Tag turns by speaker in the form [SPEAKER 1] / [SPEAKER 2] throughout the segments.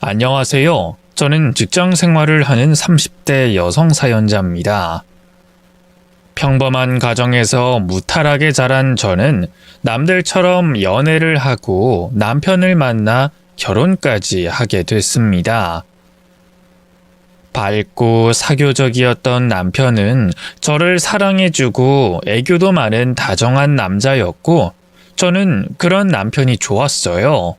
[SPEAKER 1] 안녕하세요. 저는 직장 생활을 하는 30대 여성 사연자입니다. 평범한 가정에서 무탈하게 자란 저는 남들처럼 연애를 하고 남편을 만나 결혼까지 하게 됐습니다. 밝고 사교적이었던 남편은 저를 사랑해주고 애교도 많은 다정한 남자였고, 저는 그런 남편이 좋았어요.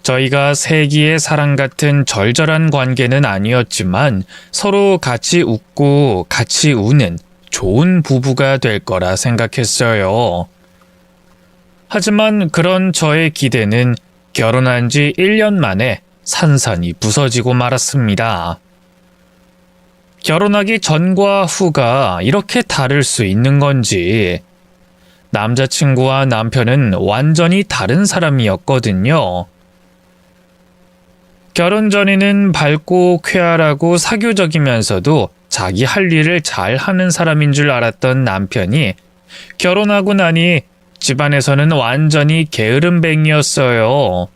[SPEAKER 1] 저희가 세기의 사랑 같은 절절한 관계는 아니었지만 서로 같이 웃고 같이 우는 좋은 부부가 될 거라 생각했어요. 하지만 그런 저의 기대는 결혼한 지 1년 만에 산산이 부서지고 말았습니다. 결혼하기 전과 후가 이렇게 다를 수 있는 건지, 남자친구와 남편은 완전히 다른 사람이었거든요. 결혼 전에는 밝고 쾌활하고 사교적이면서도 자기 할 일을 잘 하는 사람인 줄 알았던 남편이 결혼하고 나니 집안에서는 완전히 게으름뱅이였어요.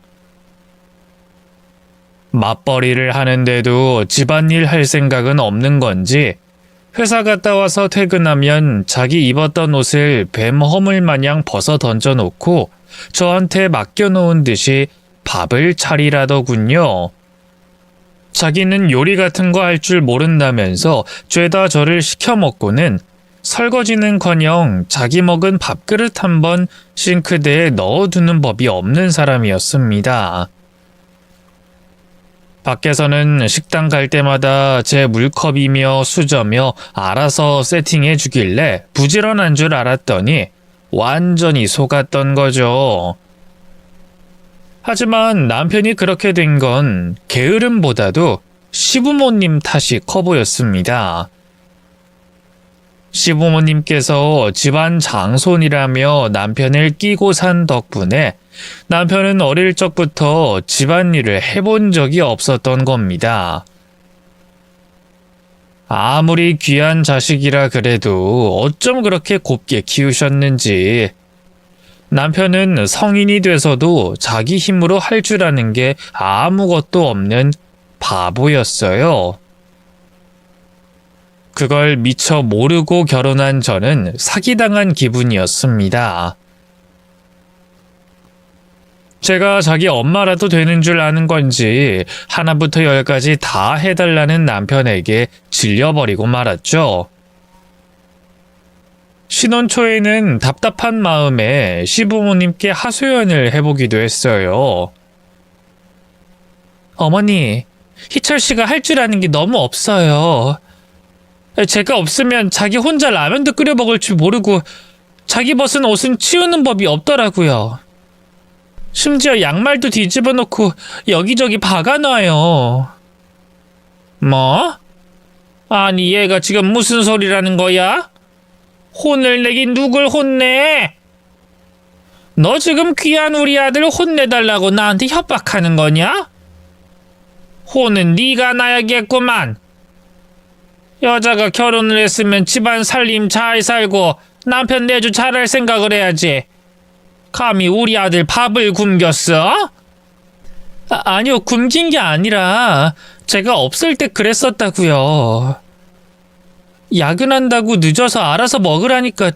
[SPEAKER 1] 맞벌이를 하는데도 집안일 할 생각은 없는 건지 회사 갔다 와서 퇴근하면 자기 입었던 옷을 뱀 허물 마냥 벗어 던져놓고 저한테 맡겨놓은 듯이 밥을 차리라더군요. 자기는 요리 같은 거 할 줄 모른다면서 죄다 저를 시켜 먹고는 설거지는커녕 자기 먹은 밥그릇 한 번 싱크대에 넣어두는 법이 없는 사람이었습니다. 밖에서는 식당 갈 때마다 제 물컵이며 수저며 알아서 세팅해 주길래 부지런한 줄 알았더니 완전히 속았던 거죠. 하지만 남편이 그렇게 된 건 게으름보다도 시부모님 탓이 커 보였습니다. 시부모님께서 집안 장손이라며 남편을 끼고 산 덕분에 남편은 어릴 적부터 집안일을 해본 적이 없었던 겁니다. 아무리 귀한 자식이라 그래도 어쩜 그렇게 곱게 키우셨는지, 남편은 성인이 돼서도 자기 힘으로 할 줄 아는 게 아무것도 없는 바보였어요. 그걸 미처 모르고 결혼한 저는 사기당한 기분이었습니다. 제가 자기 엄마라도 되는 줄 아는 건지 하나부터 열까지 다 해달라는 남편에게 질려버리고 말았죠. 신혼 초에는 답답한 마음에 시부모님께 하소연을 해보기도 했어요. 어머니, 희철 씨가 할 줄 아는 게 너무 없어요. 제가 없으면 자기 혼자 라면도 끓여 먹을 줄 모르고 자기 벗은 옷은 치우는 법이 없더라고요. 심지어 양말도 뒤집어 놓고 여기저기 박아놔요. 뭐? 아니, 얘가 지금 무슨 소리라는 거야? 혼을 내긴 누굴 혼내? 너 지금 귀한 우리 아들 혼내달라고 나한테 협박하는 거냐? 혼은 네가 나야겠구만. 여자가 결혼을 했으면 집안 살림 잘 살고 남편 내조 잘할 생각을 해야지. 감히 우리 아들 밥을 굶겼어? 아니요, 굶긴 게 아니라 제가 없을 때 그랬었다고요. 야근한다고 늦어서 알아서 먹으라니까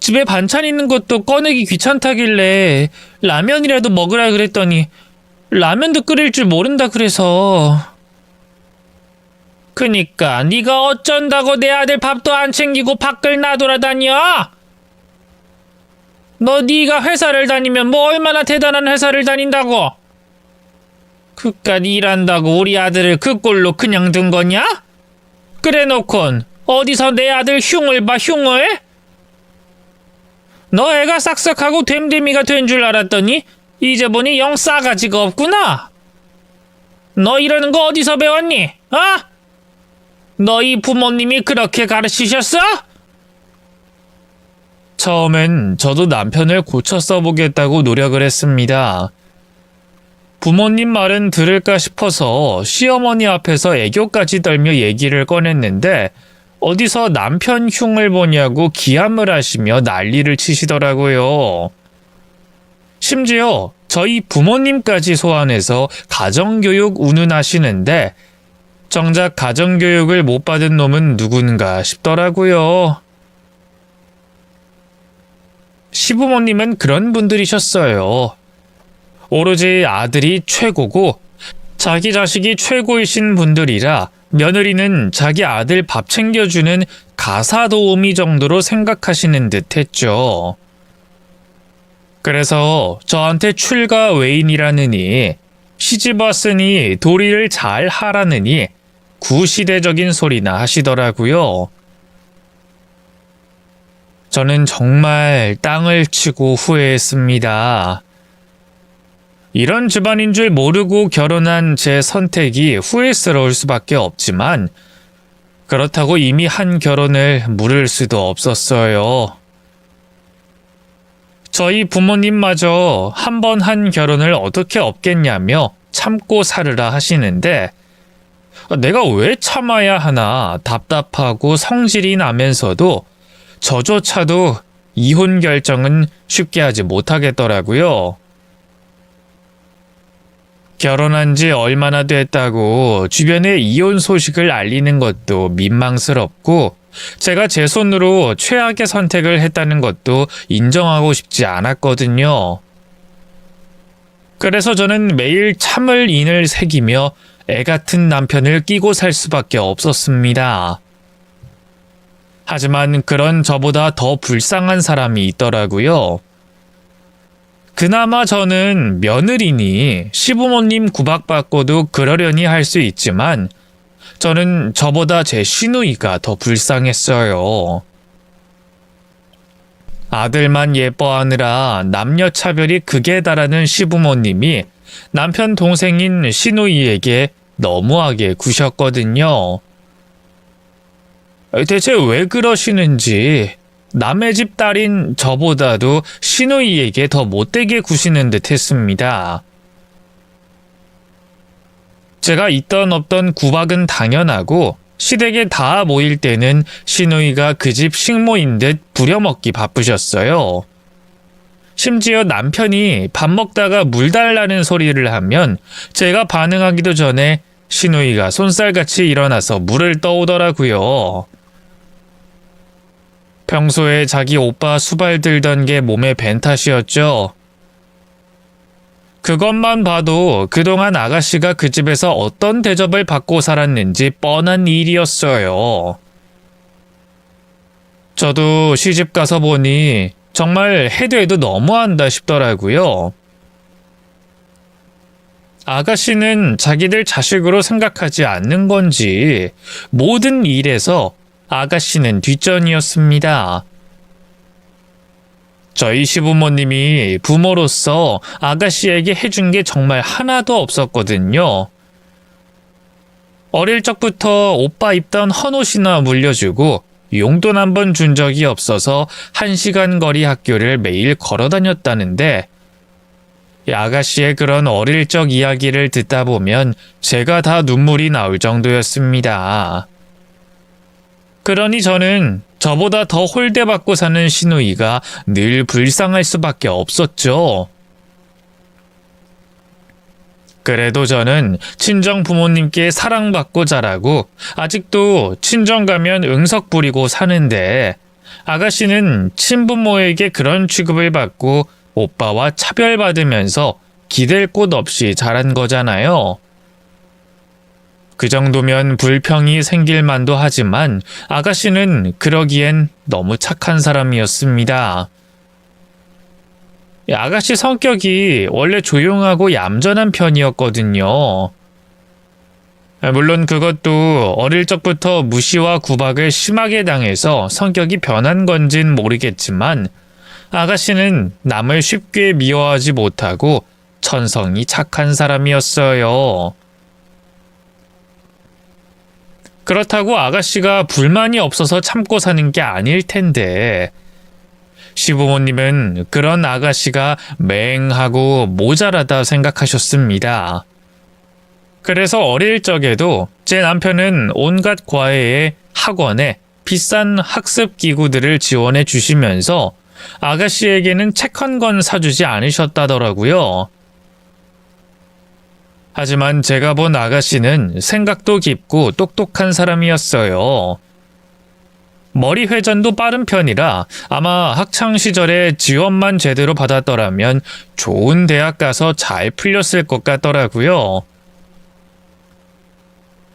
[SPEAKER 1] 집에 반찬 있는 것도 꺼내기 귀찮다길래 라면이라도 먹으라 그랬더니 라면도 끓일 줄 모른다 그래서. 그니까 네가 어쩐다고 내 아들 밥도 안 챙기고 밖을 나돌아다녀? 너 네가 회사를 다니면 뭐 얼마나 대단한 회사를 다닌다고? 그깟 일한다고 우리 아들을 그 꼴로 그냥 둔 거냐? 그래 놓곤 어디서 내 아들 흉을 봐, 흉을? 너 애가 싹싹하고 됨됨이가 된 줄 알았더니 이제 보니 영 싸가지가 없구나. 너 이러는 거 어디서 배웠니? 어? 너희 부모님이 그렇게 가르치셨어? 처음엔 저도 남편을 고쳐 써보겠다고 노력을 했습니다. 부모님 말은 들을까 싶어서 시어머니 앞에서 애교까지 떨며 얘기를 꺼냈는데 어디서 남편 흉을 보냐고 기함을 하시며 난리를 치시더라고요. 심지어 저희 부모님까지 소환해서 가정교육 운운하시는데 정작 가정교육을 못 받은 놈은 누군가 싶더라고요. 시부모님은 그런 분들이셨어요. 오로지 아들이 최고고 자기 자식이 최고이신 분들이라 며느리는 자기 아들 밥 챙겨주는 가사 도우미 정도로 생각하시는 듯 했죠. 그래서 저한테 출가 외인이라느니 시집 왔으니 도리를 잘 하라느니 구시대적인 소리나 하시더라고요. 저는 정말 땅을 치고 후회했습니다. 이런 집안인 줄 모르고 결혼한 제 선택이 후회스러울 수밖에 없지만 그렇다고 이미 한 결혼을 물을 수도 없었어요. 저희 부모님마저 한 번 한 결혼을 어떻게 없겠냐며 참고 살으라 하시는데 내가 왜 참아야 하나 답답하고 성질이 나면서도 저조차도 이혼 결정은 쉽게 하지 못하겠더라고요. 결혼한 지 얼마나 됐다고 주변에 이혼 소식을 알리는 것도 민망스럽고 제가 제 손으로 최악의 선택을 했다는 것도 인정하고 싶지 않았거든요. 그래서 저는 매일 참을 인을 새기며 애 같은 남편을 끼고 살 수밖에 없었습니다. 하지만 그런 저보다 더 불쌍한 사람이 있더라고요. 그나마 저는 며느리니 시부모님 구박받고도 그러려니 할 수 있지만 저는 저보다 제 시누이가 더 불쌍했어요. 아들만 예뻐하느라 남녀 차별이 극에 달하는 시부모님이 남편 동생인 시누이에게 너무하게 구셨거든요. 대체 왜 그러시는지 남의 집 딸인 저보다도 시누이에게 더 못되게 구시는 듯 했습니다. 제가 있던 없던 구박은 당연하고 시댁에 다 모일 때는 시누이가 그 집 식모인 듯 부려먹기 바쁘셨어요. 심지어 남편이 밥 먹다가 물 달라는 소리를 하면 제가 반응하기도 전에 시누이가 손살같이 일어나서 물을 떠오더라고요. 평소에 자기 오빠 수발 들던 게 몸에 밴 탓이었죠. 그것만 봐도 그동안 아가씨가 그 집에서 어떤 대접을 받고 살았는지 뻔한 일이었어요. 저도 시집 가서 보니 정말 해도 해도 너무한다 싶더라고요. 아가씨는 자기들 자식으로 생각하지 않는 건지 모든 일에서 아가씨는 뒷전이었습니다. 저희 시부모님이 부모로서 아가씨에게 해준 게 정말 하나도 없었거든요. 어릴 적부터 오빠 입던 헌옷이나 물려주고 용돈 한 번 준 적이 없어서 1시간 거리 학교를 매일 걸어 다녔다는데 아가씨의 그런 어릴 적 이야기를 듣다 보면 제가 다 눈물이 나올 정도였습니다. 그러니 저는 저보다 더 홀대받고 사는 시누이가 늘 불쌍할 수밖에 없었죠. 그래도 저는 친정 부모님께 사랑받고 자라고 아직도 친정 가면 응석 부리고 사는데 아가씨는 친부모에게 그런 취급을 받고 오빠와 차별받으면서 기댈 곳 없이 자란 거잖아요. 그 정도면 불평이 생길 만도 하지만 아가씨는 그러기엔 너무 착한 사람이었습니다. 아가씨 성격이 원래 조용하고 얌전한 편이었거든요. 물론 그것도 어릴 적부터 무시와 구박을 심하게 당해서 성격이 변한 건진 모르겠지만 아가씨는 남을 쉽게 미워하지 못하고 천성이 착한 사람이었어요. 그렇다고 아가씨가 불만이 없어서 참고 사는 게 아닐 텐데 시부모님은 그런 아가씨가 맹하고 모자라다 생각하셨습니다. 그래서 어릴 적에도 제 남편은 온갖 과외에 학원에 비싼 학습 기구들을 지원해 주시면서 아가씨에게는 책 한 권 사주지 않으셨다더라고요. 하지만 제가 본 아가씨는 생각도 깊고 똑똑한 사람이었어요. 머리 회전도 빠른 편이라 아마 학창시절에 지원만 제대로 받았더라면 좋은 대학 가서 잘 풀렸을 것 같더라고요.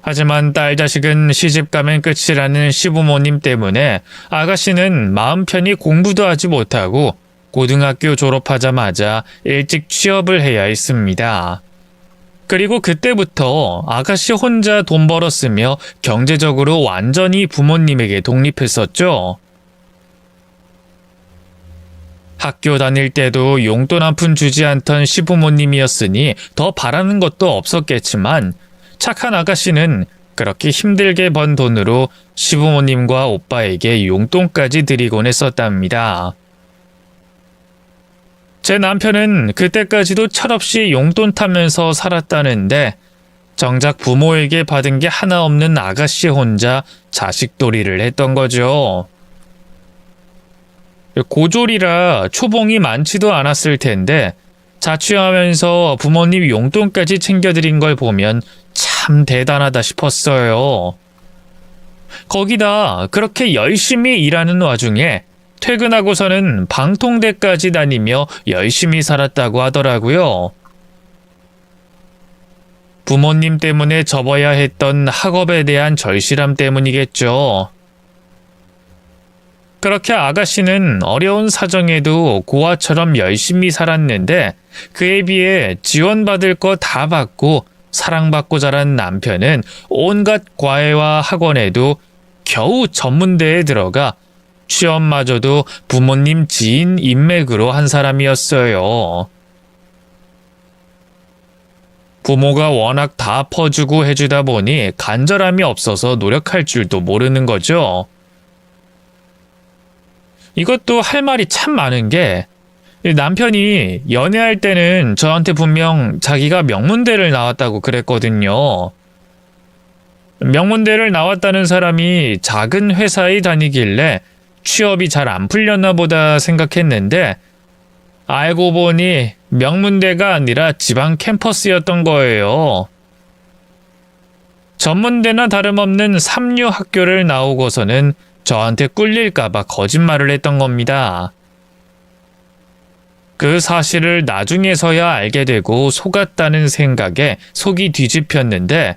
[SPEAKER 1] 하지만 딸 자식은 시집 가면 끝이라는 시부모님 때문에 아가씨는 마음 편히 공부도 하지 못하고 고등학교 졸업하자마자 일찍 취업을 해야 했습니다. 그리고 그때부터 아가씨 혼자 돈 벌었으며 경제적으로 완전히 부모님에게 독립했었죠. 학교 다닐 때도 용돈 한 푼 주지 않던 시부모님이었으니 더 바라는 것도 없었겠지만 착한 아가씨는 그렇게 힘들게 번 돈으로 시부모님과 오빠에게 용돈까지 드리곤 했었답니다. 제 남편은 그때까지도 철없이 용돈 타면서 살았다는데 정작 부모에게 받은 게 하나 없는 아가씨 혼자 자식돌이를 했던 거죠. 고졸이라 초봉이 많지도 않았을 텐데 자취하면서 부모님 용돈까지 챙겨드린 걸 보면 참 대단하다 싶었어요. 거기다 그렇게 열심히 일하는 와중에 퇴근하고서는 방통대까지 다니며 열심히 살았다고 하더라고요. 부모님 때문에 접어야 했던 학업에 대한 절실함 때문이겠죠. 그렇게 아가씨는 어려운 사정에도 고아처럼 열심히 살았는데 그에 비해 지원받을 거 다 받고 사랑받고 자란 남편은 온갖 과외와 학원에도 겨우 전문대에 들어가 취업마저도 부모님 지인 인맥으로 한 사람이었어요. 부모가 워낙 다 퍼주고 해주다 보니 간절함이 없어서 노력할 줄도 모르는 거죠. 이것도 할 말이 참 많은 게 남편이 연애할 때는 저한테 분명 자기가 명문대를 나왔다고 그랬거든요. 명문대를 나왔다는 사람이 작은 회사에 다니길래 취업이 잘 안 풀렸나 보다 생각했는데 알고 보니 명문대가 아니라 지방 캠퍼스였던 거예요. 전문대나 다름없는 삼류 학교를 나오고서는 저한테 꿀릴까봐 거짓말을 했던 겁니다. 그 사실을 나중에서야 알게 되고 속았다는 생각에 속이 뒤집혔는데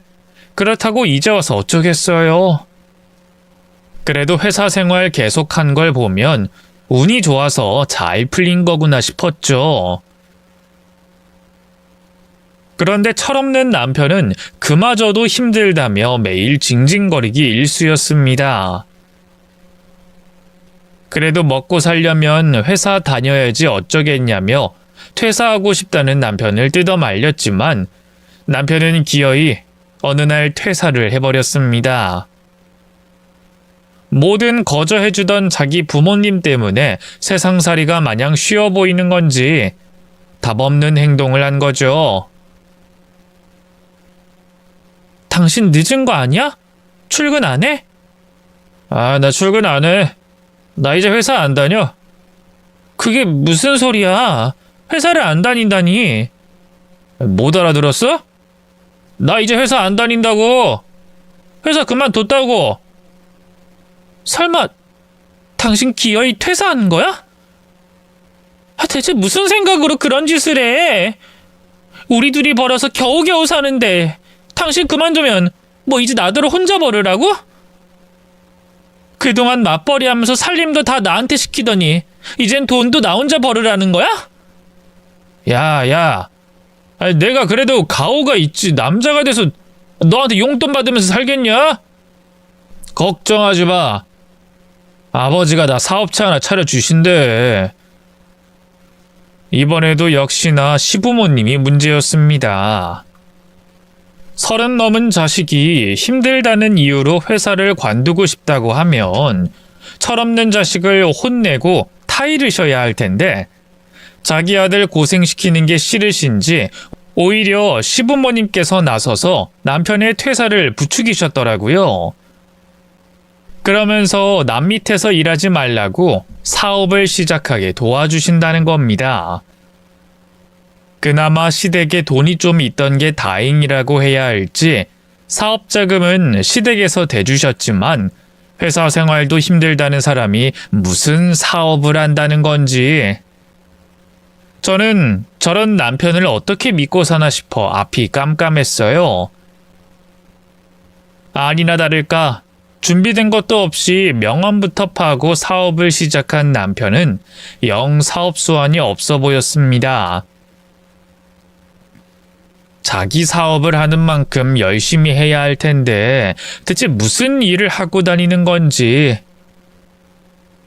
[SPEAKER 1] 그렇다고 이제 와서 어쩌겠어요. 그래도 회사 생활 계속한 걸 보면 운이 좋아서 잘 풀린 거구나 싶었죠. 그런데 철없는 남편은 그마저도 힘들다며 매일 징징거리기 일쑤였습니다. 그래도 먹고 살려면 회사 다녀야지 어쩌겠냐며 퇴사하고 싶다는 남편을 뜯어 말렸지만 남편은 기어이 어느 날 퇴사를 해버렸습니다. 뭐든 거저해주던 자기 부모님 때문에 세상살이가 마냥 쉬워 보이는 건지 답 없는 행동을 한 거죠. 당신 늦은 거 아니야? 출근 안 해? 나 출근 안 해. 나 이제 회사 안 다녀. 그게 무슨 소리야? 회사를 안 다닌다니. 못 알아들었어? 나 이제 회사 안 다닌다고. 회사 그만뒀다고. 설마 당신 기어이 퇴사하는 거야? 대체 무슨 생각으로 그런 짓을 해? 우리 둘이 벌어서 겨우겨우 사는데 당신 그만두면 뭐 이제 나더러 혼자 벌으라고? 그동안 맞벌이 하면서 살림도 다 나한테 시키더니 이젠 돈도 나 혼자 벌으라는 거야? 야. 내가 그래도 가오가 있지 남자가 돼서 너한테 용돈 받으면서 살겠냐? 걱정하지 마. 아버지가 나 사업체 하나 차려주신대. 이번에도 역시나 시부모님이 문제였습니다. 30 넘은 자식이 힘들다는 이유로 회사를 관두고 싶다고 하면 철없는 자식을 혼내고 타이르셔야 할 텐데 자기 아들 고생시키는 게 싫으신지 오히려 시부모님께서 나서서 남편의 퇴사를 부추기셨더라고요. 그러면서 남 밑에서 일하지 말라고 사업을 시작하게 도와주신다는 겁니다. 그나마 시댁에 돈이 좀 있던 게 다행이라고 해야 할지 사업 자금은 시댁에서 대주셨지만 회사 생활도 힘들다는 사람이 무슨 사업을 한다는 건지 저는 저런 남편을 어떻게 믿고 사나 싶어 앞이 깜깜했어요. 아니나 다를까 준비된 것도 없이 명함부터 파고 사업을 시작한 남편은 영 사업 수완이 없어 보였습니다. 자기 사업을 하는 만큼 열심히 해야 할 텐데 대체 무슨 일을 하고 다니는 건지.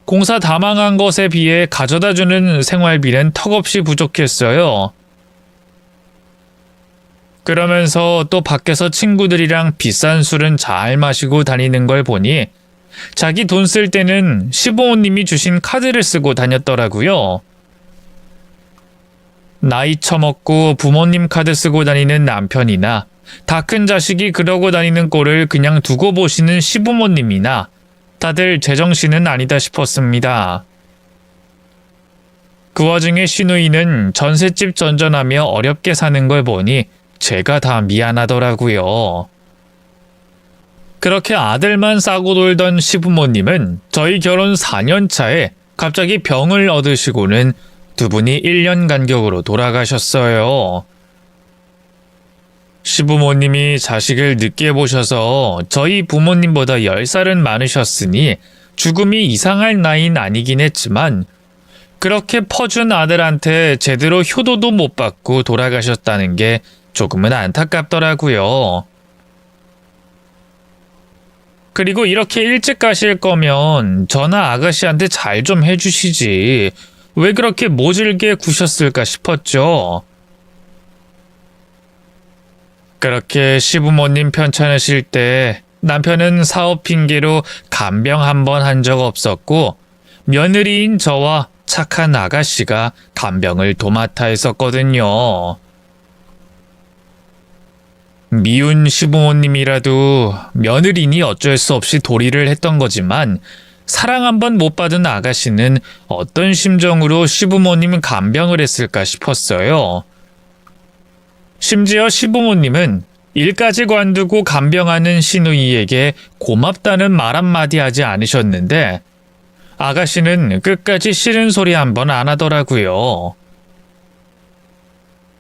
[SPEAKER 1] 공사 다 망한 것에 비해 가져다주는 생활비는 턱없이 부족했어요. 그러면서 또 밖에서 친구들이랑 비싼 술은 잘 마시고 다니는 걸 보니 자기 돈 쓸 때는 시부모님이 주신 카드를 쓰고 다녔더라고요. 나이 처먹고 부모님 카드 쓰고 다니는 남편이나 다 큰 자식이 그러고 다니는 꼴을 그냥 두고 보시는 시부모님이나 다들 제정신은 아니다 싶었습니다. 그 와중에 시누이는 전셋집 전전하며 어렵게 사는 걸 보니 제가 다 미안하더라고요. 그렇게 아들만 싸고 놀던 시부모님은 저희 결혼 4년 차에 갑자기 병을 얻으시고는 두 분이 1년 간격으로 돌아가셨어요. 시부모님이 자식을 늦게 보셔서 저희 부모님보다 10살은 많으셨으니 죽음이 이상할 나이는 아니긴 했지만 그렇게 퍼준 아들한테 제대로 효도도 못 받고 돌아가셨다는 게 조금은 안타깝더라고요. 그리고 이렇게 일찍 가실 거면 저나 아가씨한테 잘 좀 해주시지. 왜 그렇게 모질게 구셨을까 싶었죠. 그렇게 시부모님 편찮으실 때 남편은 사업 핑계로 간병 한 번 한 적 없었고 며느리인 저와 착한 아가씨가 간병을 도맡아 했었거든요. 미운 시부모님이라도 며느리니 어쩔 수 없이 도리를 했던 거지만 사랑 한 번 못 받은 아가씨는 어떤 심정으로 시부모님 간병을 했을까 싶었어요. 심지어 시부모님은 일까지 관두고 간병하는 시누이에게 고맙다는 말 한마디 하지 않으셨는데 아가씨는 끝까지 싫은 소리 한 번 안 하더라고요.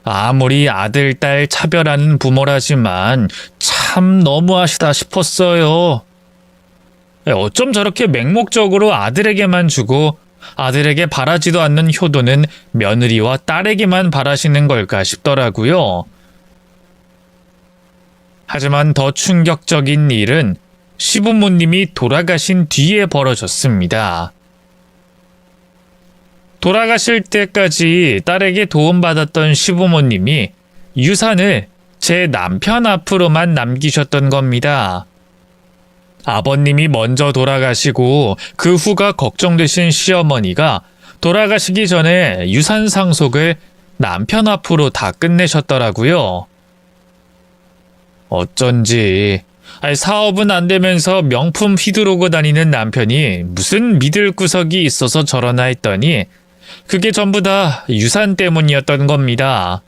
[SPEAKER 1] 아무리 아들, 딸 차별하는 부모라지만 참 너무하시다 싶었어요. 어쩜 저렇게 맹목적으로 아들에게만 주고 아들에게 바라지도 않는 효도는 며느리와 딸에게만 바라시는 걸까 싶더라고요. 하지만 더 충격적인 일은 시부모님이 돌아가신 뒤에 벌어졌습니다. 돌아가실 때까지 딸에게 도움받았던 시부모님이 유산을 제 남편 앞으로만 남기셨던 겁니다. 아버님이 먼저 돌아가시고 그 후가 걱정되신 시어머니가 돌아가시기 전에 유산 상속을 남편 앞으로 다 끝내셨더라고요. 어쩐지 사업은 안 되면서 명품 휘두르고 다니는 남편이 무슨 믿을 구석이 있어서 저러나 했더니 그게 전부 다 유산 때문이었던 겁니다.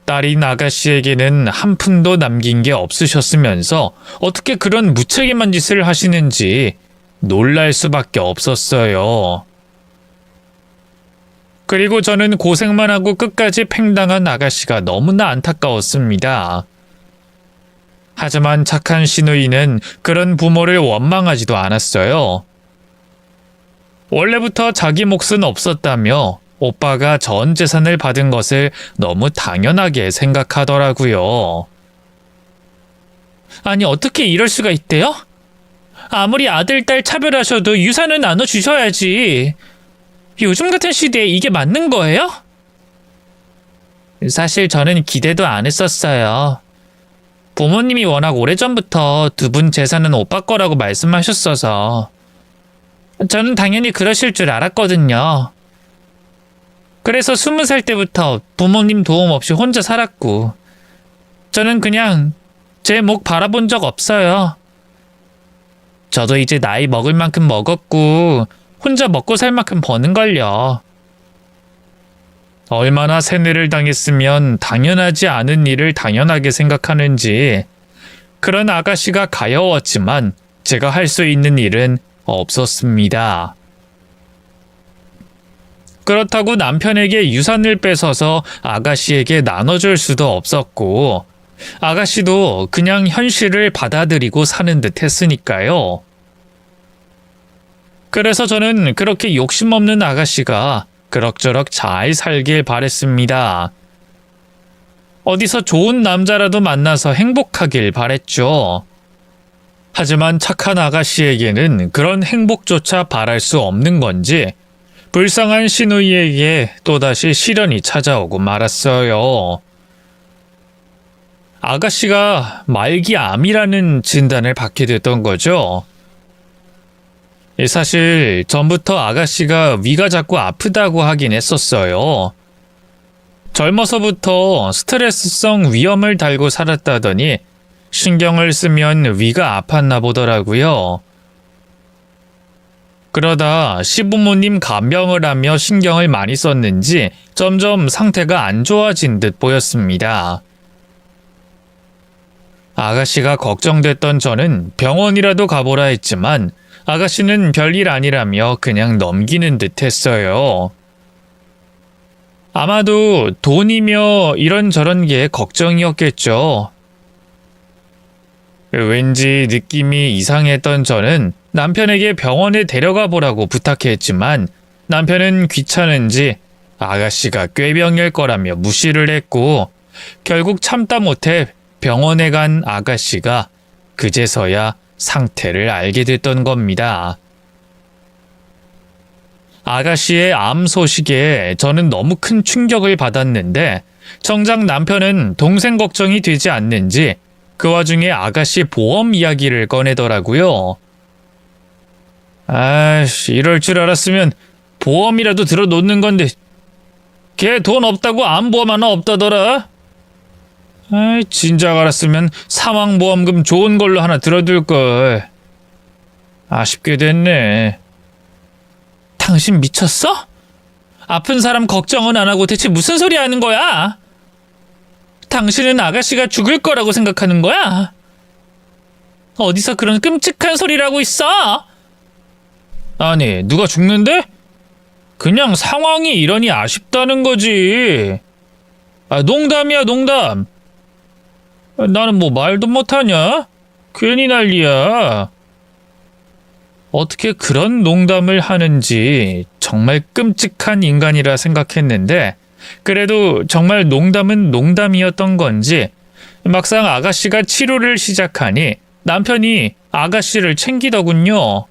[SPEAKER 1] 딸인 아가씨에게는 한 푼도 남긴 게 없으셨으면서 어떻게 그런 무책임한 짓을 하시는지 놀랄 수밖에 없었어요. 그리고 저는 고생만 하고 끝까지 팽당한 아가씨가 너무나 안타까웠습니다. 하지만 착한 시누이는 그런 부모를 원망하지도 않았어요. 원래부터 자기 몫은 없었다며 오빠가 전 재산을 받은 것을 너무 당연하게 생각하더라고요. 아니 어떻게 이럴 수가 있대요? 아무리 아들, 딸 차별하셔도 유산은 나눠주셔야지. 요즘 같은 시대에 이게 맞는 거예요? 사실 저는 기대도 안 했었어요. 부모님이 워낙 오래전부터 두 분 재산은 오빠 거라고 말씀하셨어서 저는 당연히 그러실 줄 알았거든요. 그래서 20살 때부터 부모님 도움 없이 혼자 살았고 저는 그냥 제 목 바라본 적 없어요. 저도 이제 나이 먹을 만큼 먹었고 혼자 먹고 살 만큼 버는걸요. 얼마나 세뇌를 당했으면 당연하지 않은 일을 당연하게 생각하는지. 그런 아가씨가 가여웠지만 제가 할 수 있는 일은 없었습니다. 그렇다고 남편에게 유산을 뺏어서 아가씨에게 나눠줄 수도 없었고, 아가씨도 그냥 현실을 받아들이고 사는 듯 했으니까요. 그래서 저는 그렇게 욕심 없는 아가씨가 그럭저럭 잘 살길 바랬습니다. 어디서 좋은 남자라도 만나서 행복하길 바랬죠. 하지만 착한 아가씨에게는 그런 행복조차 바랄 수 없는 건지 불쌍한 시누이에게 또다시 시련이 찾아오고 말았어요. 아가씨가 말기암이라는 진단을 받게 됐던 거죠. 사실 전부터 아가씨가 위가 자꾸 아프다고 하긴 했었어요. 젊어서부터 스트레스성 위염을 달고 살았다더니 신경을 쓰면 위가 아팠나 보더라고요. 그러다 시부모님 간병을 하며 신경을 많이 썼는지 점점 상태가 안 좋아진 듯 보였습니다. 아가씨가 걱정됐던 저는 병원이라도 가보라 했지만 아가씨는 별일 아니라며 그냥 넘기는 듯 했어요. 아마도 돈이며 이런저런 게 걱정이었겠죠. 왠지 느낌이 이상했던 저는 남편에게 병원에 데려가 보라고 부탁했지만 남편은 귀찮은지 아가씨가 꾀병일 거라며 무시를 했고 결국 참다 못해 병원에 간 아가씨가 그제서야 상태를 알게 됐던 겁니다. 아가씨의 암 소식에 저는 너무 큰 충격을 받았는데 정작 남편은 동생 걱정이 되지 않는지 그 와중에 아가씨 보험 이야기를 꺼내더라고요. 아이씨, 이럴 줄 알았으면 보험이라도 들어놓는 건데 걔 돈 없다고 암보험 하나 없다더라. 아이, 진작 알았으면 사망보험금 좋은 걸로 하나 들어둘걸. 아쉽게 됐네. 당신 미쳤어? 아픈 사람 걱정은 안 하고 대체 무슨 소리 하는 거야? 당신은 아가씨가 죽을 거라고 생각하는 거야? 어디서 그런 끔찍한 소리를 하고 있어? 아니, 누가 죽는데? 그냥 상황이 이러니 아쉽다는 거지. 아, 농담이야, 농담. 나는 뭐 말도 못하냐? 괜히 난리야. 어떻게 그런 농담을 하는지 정말 끔찍한 인간이라 생각했는데 그래도 정말 농담은 농담이었던 건지 막상 아가씨가 치료를 시작하니 남편이 아가씨를 챙기더군요.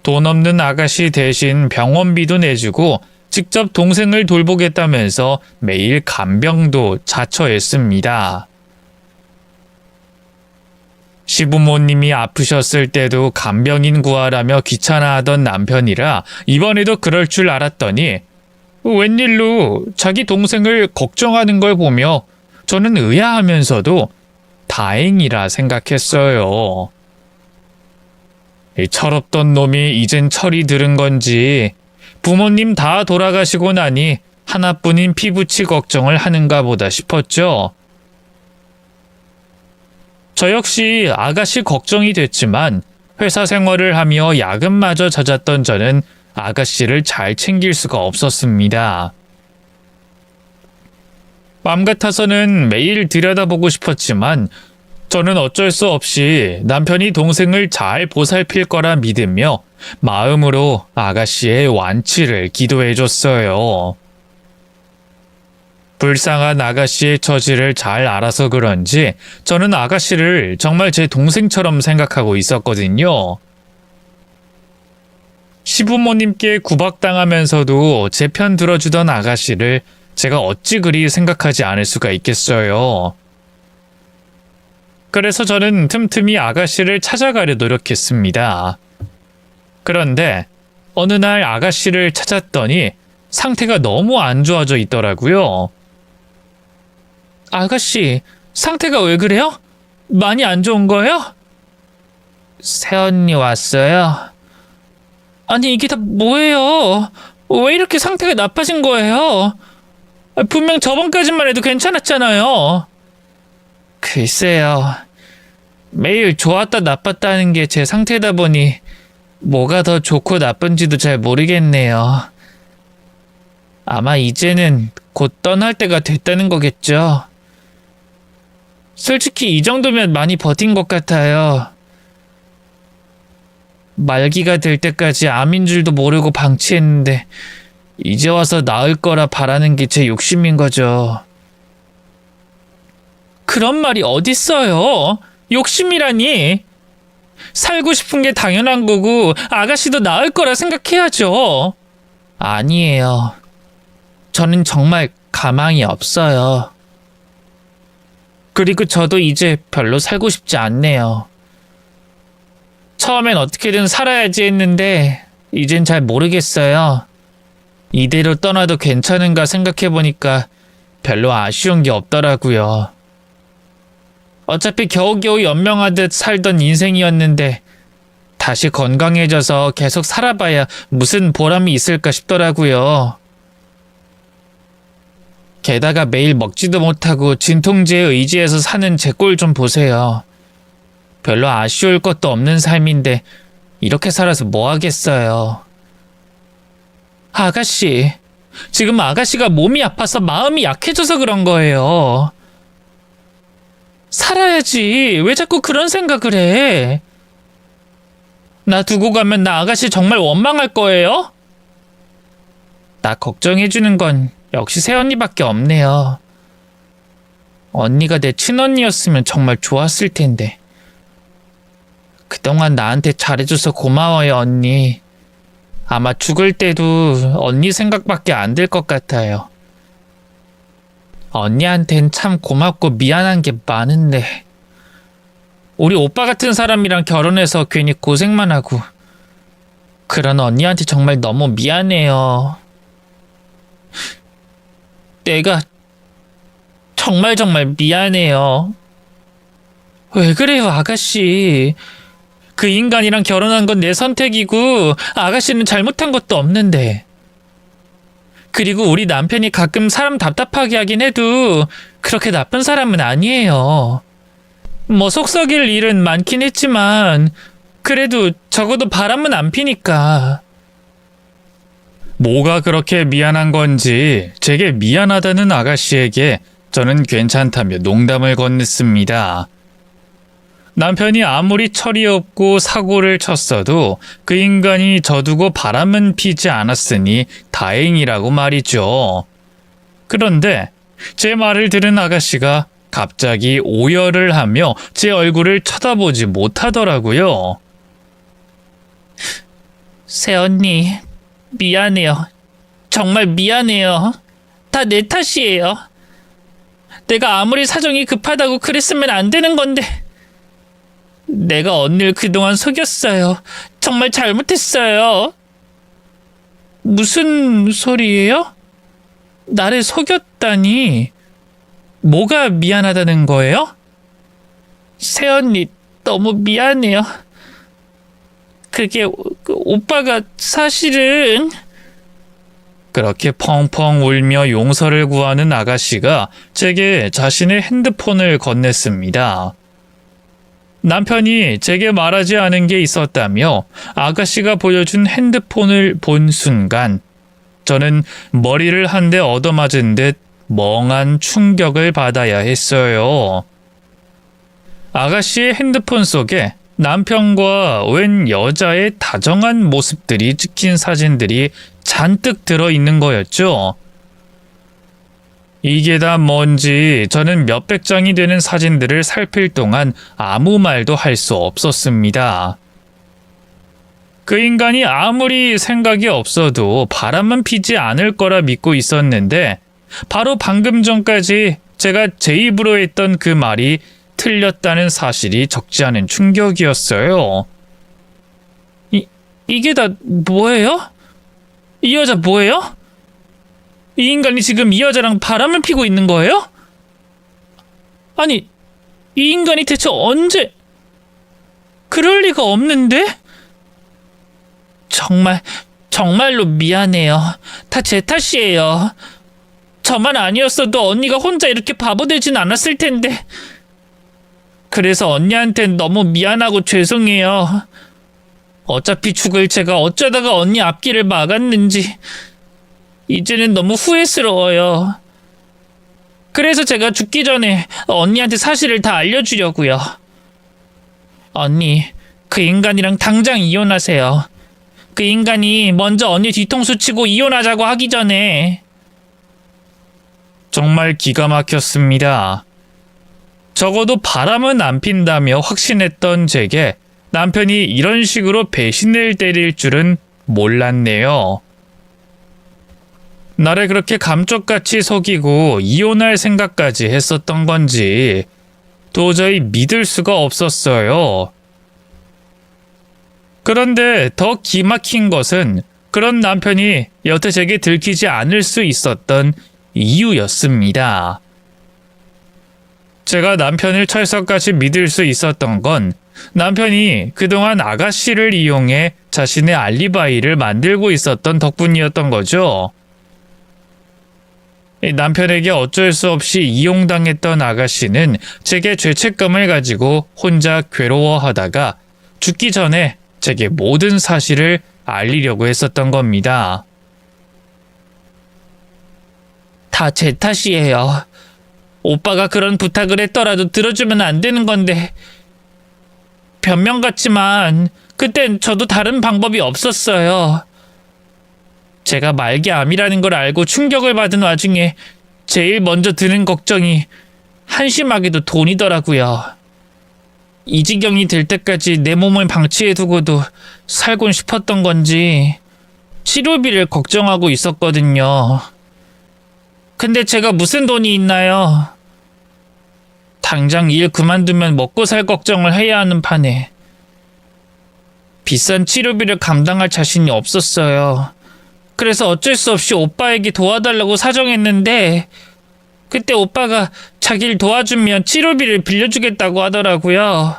[SPEAKER 1] 돈 없는 아가씨 대신 병원비도 내주고 직접 동생을 돌보겠다면서 매일 간병도 자처했습니다. 시부모님이 아프셨을 때도 간병인 구하라며 귀찮아하던 남편이라 이번에도 그럴 줄 알았더니 웬일로 자기 동생을 걱정하는 걸 보며 저는 의아하면서도 다행이라 생각했어요. 이 철없던 놈이 이젠 철이 들은 건지 부모님 다 돌아가시고 나니 하나뿐인 피부치 걱정을 하는가 보다 싶었죠. 저 역시 아가씨 걱정이 됐지만 회사 생활을 하며 야근마저 잦았던 저는 아가씨를 잘 챙길 수가 없었습니다. 맘 같아서는 매일 들여다보고 싶었지만 저는 어쩔 수 없이 남편이 동생을 잘 보살필 거라 믿으며 마음으로 아가씨의 완치를 기도해줬어요. 불쌍한 아가씨의 처지를 잘 알아서 그런지 저는 아가씨를 정말 제 동생처럼 생각하고 있었거든요. 시부모님께 구박당하면서도 제 편 들어주던 아가씨를 제가 어찌 그리 생각하지 않을 수가 있겠어요. 그래서 저는 틈틈이 아가씨를 찾아가려 노력했습니다. 그런데 어느 날 아가씨를 찾았더니 상태가 너무 안 좋아져 있더라고요. 아가씨, 상태가 왜 그래요? 많이 안 좋은 거예요? 새언니 왔어요? 아니, 이게 다 뭐예요? 왜 이렇게 상태가 나빠진 거예요? 분명 저번까지만 해도 괜찮았잖아요. 글쎄요. 매일 좋았다 나빴다 하는 게 제 상태다 보니 뭐가 더 좋고 나쁜지도 잘 모르겠네요. 아마 이제는 곧 떠날 때가 됐다는 거겠죠. 솔직히 이 정도면 많이 버틴 것 같아요. 말기가 될 때까지 암인 줄도 모르고 방치했는데 이제 와서 나을 거라 바라는 게 제 욕심인 거죠. 그런 말이 어딨어요? 욕심이라니. 살고 싶은 게 당연한 거고 아가씨도 나을 거라 생각해야죠. 아니에요. 저는 정말 가망이 없어요. 그리고 저도 이제 별로 살고 싶지 않네요. 처음엔 어떻게든 살아야지 했는데 이젠 잘 모르겠어요. 이대로 떠나도 괜찮은가 생각해보니까 별로 아쉬운 게 없더라고요. 어차피 겨우겨우 연명하듯 살던 인생이었는데 다시 건강해져서 계속 살아봐야 무슨 보람이 있을까 싶더라고요. 게다가 매일 먹지도 못하고 진통제에 의지해서 사는 제 꼴 좀 보세요. 별로 아쉬울 것도 없는 삶인데 이렇게 살아서 뭐 하겠어요. 아가씨, 지금 아가씨가 몸이 아파서 마음이 약해져서 그런 거예요. 살아야지. 왜 자꾸 그런 생각을 해? 나 두고 가면 나 아가씨 정말 원망할 거예요? 나 걱정해주는 건 역시 새언니밖에 없네요. 언니가 내 친언니였으면 정말 좋았을 텐데. 그동안 나한테 잘해줘서 고마워요, 언니. 아마 죽을 때도 언니 생각밖에 안 들 것 같아요. 언니한텐 참 고맙고 미안한 게 많은데 우리 오빠 같은 사람이랑 결혼해서 괜히 고생만 하고 그런 언니한테 정말 너무 미안해요. 내가 정말 미안해요. 왜 그래요, 아가씨? 그 인간이랑 결혼한 건 내 선택이고 아가씨는 잘못한 것도 없는데. 그리고 우리 남편이 가끔 사람 답답하게 하긴 해도 그렇게 나쁜 사람은 아니에요. 뭐 속썩일 일은 많긴 했지만 그래도 적어도 바람은 안 피니까.
[SPEAKER 2] 뭐가 그렇게 미안한 건지 제게 미안하다는 아가씨에게 저는 괜찮다며 농담을 건넸습니다. 남편이 아무리 철이 없고 사고를 쳤어도 그 인간이 저두고 바람은 피지 않았으니 다행이라고 말이죠. 그런데 제 말을 들은 아가씨가 갑자기 오열을 하며 제 얼굴을 쳐다보지 못하더라고요.
[SPEAKER 1] 새언니, 미안해요. 정말 미안해요. 다 내 탓이에요. 내가 아무리 사정이 급하다고 그랬으면 안 되는 건데 내가 언니를 그동안 속였어요. 정말 잘못했어요. 무슨 소리예요? 나를 속였다니. 뭐가 미안하다는 거예요? 새언니, 너무 미안해요. 그게 오빠가 사실은...
[SPEAKER 2] 그렇게 펑펑 울며 용서를 구하는 아가씨가 제게 자신의 핸드폰을 건넸습니다. 남편이 제게 말하지 않은 게 있었다며 아가씨가 보여준 핸드폰을 본 순간 저는 머리를 한 대 얻어맞은 듯 멍한 충격을 받아야 했어요. 아가씨의 핸드폰 속에 남편과 웬 여자의 다정한 모습들이 찍힌 사진들이 잔뜩 들어있는 거였죠. 이게 다 뭔지 저는 몇백 장이 되는 사진들을 살필 동안 아무 말도 할 수 없었습니다. 그 인간이 아무리 생각이 없어도 바람은 피지 않을 거라 믿고 있었는데 바로 방금 전까지 제가 제 입으로 했던 그 말이 틀렸다는 사실이 적지 않은 충격이었어요.
[SPEAKER 1] 이게 다 뭐예요? 이 여자 뭐예요? 이 인간이 지금 이 여자랑 바람을 피고 있는 거예요? 아니, 이 인간이 대체 언제... 그럴 리가 없는데? 정말 정말로 미안해요. 다 제 탓이에요. 저만 아니었어도 언니가 혼자 이렇게 바보 되진 않았을 텐데. 그래서 언니한텐 너무 미안하고 죄송해요. 어차피 죽을 제가 어쩌다가 언니 앞길을 막았는지 이제는 너무 후회스러워요. 그래서 제가 죽기 전에 언니한테 사실을 다 알려주려고요. 언니, 그 인간이랑 당장 이혼하세요. 그 인간이 먼저 언니 뒤통수 치고 이혼하자고 하기 전에.
[SPEAKER 2] 정말 기가 막혔습니다. 적어도 바람은 안 핀다며 확신했던 제게 남편이 이런 식으로 배신을 때릴 줄은 몰랐네요. 나를 그렇게 감쪽같이 속이고 이혼할 생각까지 했었던 건지 도저히 믿을 수가 없었어요. 그런데 더 기막힌 것은 그런 남편이 여태 제게 들키지 않을 수 있었던 이유였습니다. 제가 남편을 철석같이 믿을 수 있었던 건 남편이 그동안 아가씨를 이용해 자신의 알리바이를 만들고 있었던 덕분이었던 거죠. 남편에게 어쩔 수 없이 이용당했던 아가씨는 제게 죄책감을 가지고 혼자 괴로워하다가 죽기 전에 제게 모든 사실을 알리려고 했었던 겁니다.
[SPEAKER 1] 다 제 탓이에요. 오빠가 그런 부탁을 했더라도 들어주면 안 되는 건데. 변명 같지만 그땐 저도 다른 방법이 없었어요. 제가 말기암이라는 걸 알고 충격을 받은 와중에 제일 먼저 드는 걱정이 한심하게도 돈이더라고요. 이 지경이 될 때까지 내 몸을 방치해두고도 살곤 싶었던 건지 치료비를 걱정하고 있었거든요. 근데 제가 무슨 돈이 있나요? 당장 일 그만두면 먹고 살 걱정을 해야 하는 판에 비싼 치료비를 감당할 자신이 없었어요. 그래서 어쩔 수 없이 오빠에게 도와달라고 사정했는데 그때 오빠가 자기를 도와주면 치료비를 빌려주겠다고 하더라고요.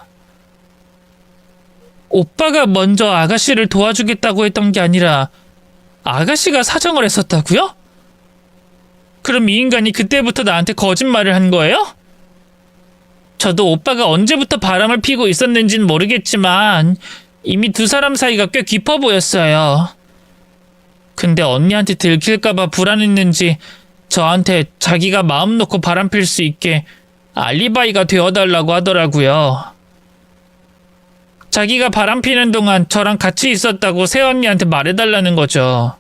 [SPEAKER 1] 오빠가 먼저 아가씨를 도와주겠다고 했던 게 아니라 아가씨가 사정을 했었다고요? 그럼 이 인간이 그때부터 나한테 거짓말을 한 거예요? 저도 오빠가 언제부터 바람을 피고 있었는진 모르겠지만 이미 두 사람 사이가 꽤 깊어 보였어요. 근데 언니한테 들킬까봐 불안했는지 저한테 자기가 마음 놓고 바람 필 수 있게 알리바이가 되어달라고 하더라고요. 자기가 바람 피는 동안 저랑 같이 있었다고 새언니한테 말해달라는 거죠.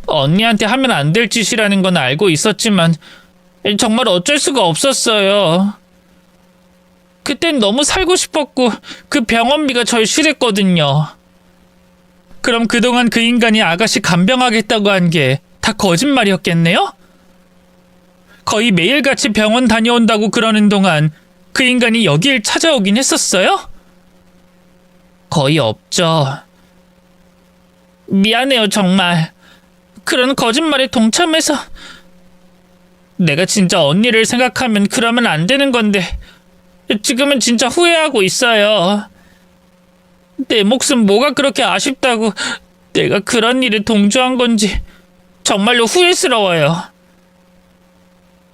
[SPEAKER 1] 언니한테 하면 안 될 짓이라는 건 알고 있었지만 정말 어쩔 수가 없었어요. 그땐 너무 살고 싶었고 그 병원비가 절실했거든요. 그럼 그동안 그 인간이 아가씨 간병하겠다고 한 게 다 거짓말이었겠네요? 거의 매일같이 병원 다녀온다고 그러는 동안 그 인간이 여길 찾아오긴 했었어요? 거의 없죠. 미안해요, 정말. 그런 거짓말에 동참해서. 내가 진짜 언니를 생각하면 그러면 안 되는 건데 지금은 진짜 후회하고 있어요. 내 목숨 뭐가 그렇게 아쉽다고 내가 그런 일에 동조한 건지 정말로 후회스러워요.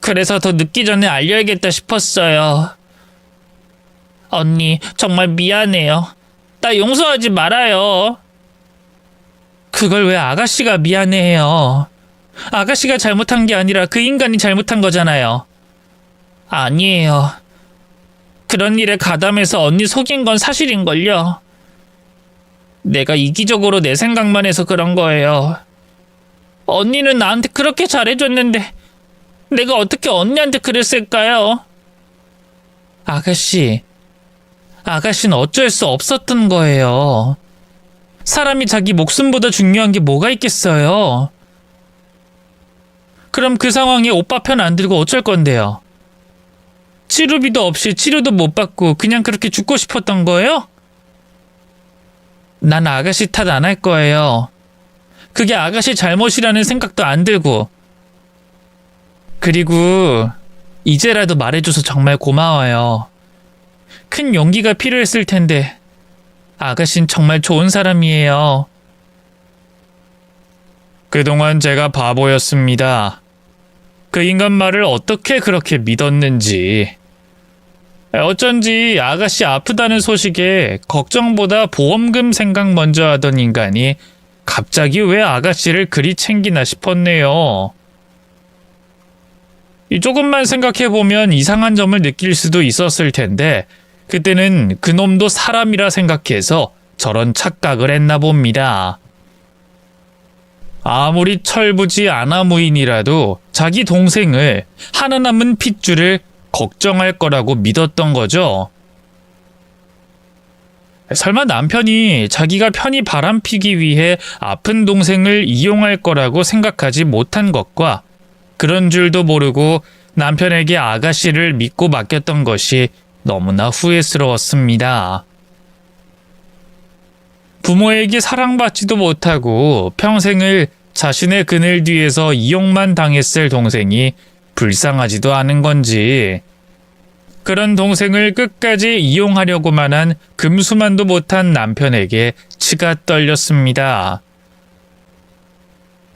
[SPEAKER 1] 그래서 더 늦기 전에 알려야겠다 싶었어요. 언니, 정말 미안해요. 나 용서하지 말아요. 그걸 왜 아가씨가 미안해해요? 아가씨가 잘못한 게 아니라 그 인간이 잘못한 거잖아요. 아니에요. 그런 일에 가담해서 언니 속인 건 사실인걸요. 내가 이기적으로 내 생각만 해서 그런 거예요. 언니는 나한테 그렇게 잘해줬는데 내가 어떻게 언니한테 그랬을까요? 아가씨는 어쩔 수 없었던 거예요. 사람이 자기 목숨보다 중요한 게 뭐가 있겠어요? 그럼 그 상황에 오빠 편 안 들고 어쩔 건데요? 치료비도 없이 치료도 못 받고 그냥 그렇게 죽고 싶었던 거예요? 난 아가씨 탓 안 할 거예요. 그게 아가씨 잘못이라는 생각도 안 들고. 그리고 이제라도 말해줘서 정말 고마워요. 큰 용기가 필요했을 텐데 아가씨는 정말 좋은 사람이에요.
[SPEAKER 2] 그동안 제가 바보였습니다. 그 인간 말을 어떻게 그렇게 믿었는지. 어쩐지 아가씨 아프다는 소식에 걱정보다 보험금 생각 먼저 하던 인간이 갑자기 왜 아가씨를 그리 챙기나 싶었네요. 조금만 생각해보면 이상한 점을 느낄 수도 있었을 텐데 그때는 그놈도 사람이라 생각해서 저런 착각을 했나 봅니다. 아무리 철부지 아나무인이라도 자기 동생을 하나 남은 핏줄을 걱정할 거라고 믿었던 거죠. 설마 남편이 자기가 편히 바람피기 위해 아픈 동생을 이용할 거라고 생각하지 못한 것과 그런 줄도 모르고 남편에게 아가씨를 믿고 맡겼던 것이 너무나 후회스러웠습니다. 부모에게 사랑받지도 못하고 평생을 자신의 그늘 뒤에서 이용만 당했을 동생이 불쌍하지도 않은 건지 그런 동생을 끝까지 이용하려고만 한 금수만도 못한 남편에게 치가 떨렸습니다.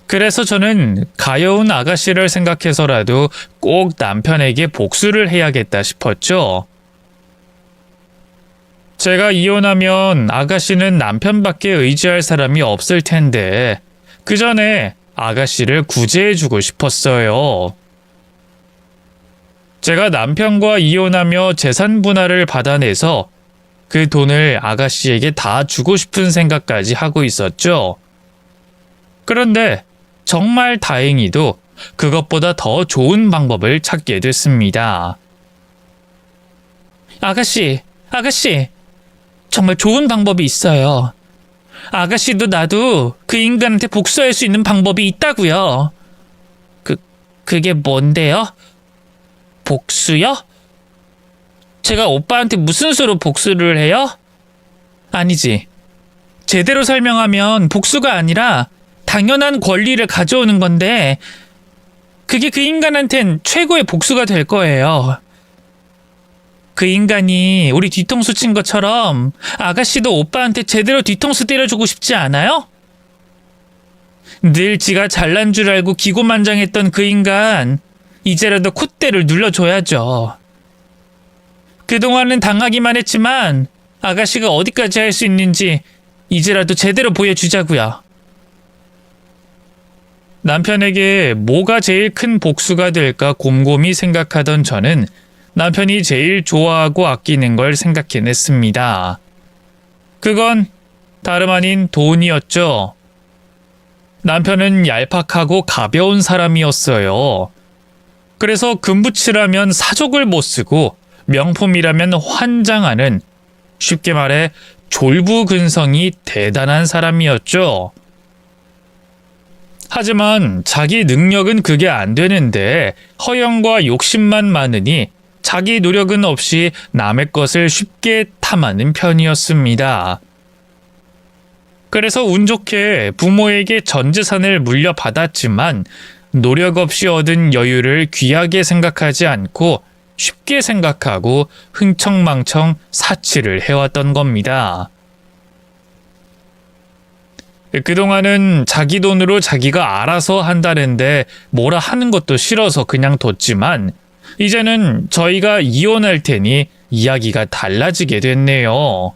[SPEAKER 2] 그래서 저는 가여운 아가씨를 생각해서라도 꼭 남편에게 복수를 해야겠다 싶었죠. 제가 이혼하면 아가씨는 남편밖에 의지할 사람이 없을 텐데 그 전에 아가씨를 구제해주고 싶었어요. 제가 남편과 이혼하며 재산 분할을 받아내서 그 돈을 아가씨에게 다 주고 싶은 생각까지 하고 있었죠. 그런데 정말 다행히도 그것보다 더 좋은 방법을 찾게 됐습니다. 아가씨, 정말 좋은 방법이 있어요. 아가씨도 나도 그 인간한테 복수할 수 있는 방법이 있다고요. 그게 뭔데요? 복수요? 제가 오빠한테 무슨 수로 복수를 해요? 아니지. 제대로 설명하면 복수가 아니라 당연한 권리를 가져오는 건데 그게 그 인간한텐 최고의 복수가 될 거예요. 그 인간이 우리 뒤통수 친 것처럼 아가씨도 오빠한테 제대로 뒤통수 때려주고 싶지 않아요? 늘 지가 잘난 줄 알고 기고만장했던 그 인간 이제라도 콧대를 눌러줘야죠. 그동안은 당하기만 했지만 아가씨가 어디까지 할 수 있는지 이제라도 제대로 보여주자고요. 남편에게 뭐가 제일 큰 복수가 될까 곰곰이 생각하던 저는 남편이 제일 좋아하고 아끼는 걸 생각해냈습니다. 그건 다름 아닌 돈이었죠. 남편은 얄팍하고 가벼운 사람이었어요. 그래서 금붙이라면 사족을 못 쓰고 명품이라면 환장하는, 쉽게 말해 졸부근성이 대단한 사람이었죠. 하지만 자기 능력은 그게 안 되는데 허영과 욕심만 많으니 자기 노력은 없이 남의 것을 쉽게 탐하는 편이었습니다. 그래서 운 좋게 부모에게 전 재산을 물려받았지만 노력 없이 얻은 여유를 귀하게 생각하지 않고 쉽게 생각하고 흥청망청 사치를 해왔던 겁니다. 그동안은 자기 돈으로 자기가 알아서 한다는데 뭐라 하는 것도 싫어서 그냥 뒀지만 이제는 저희가 이혼할 테니 이야기가 달라지게 됐네요.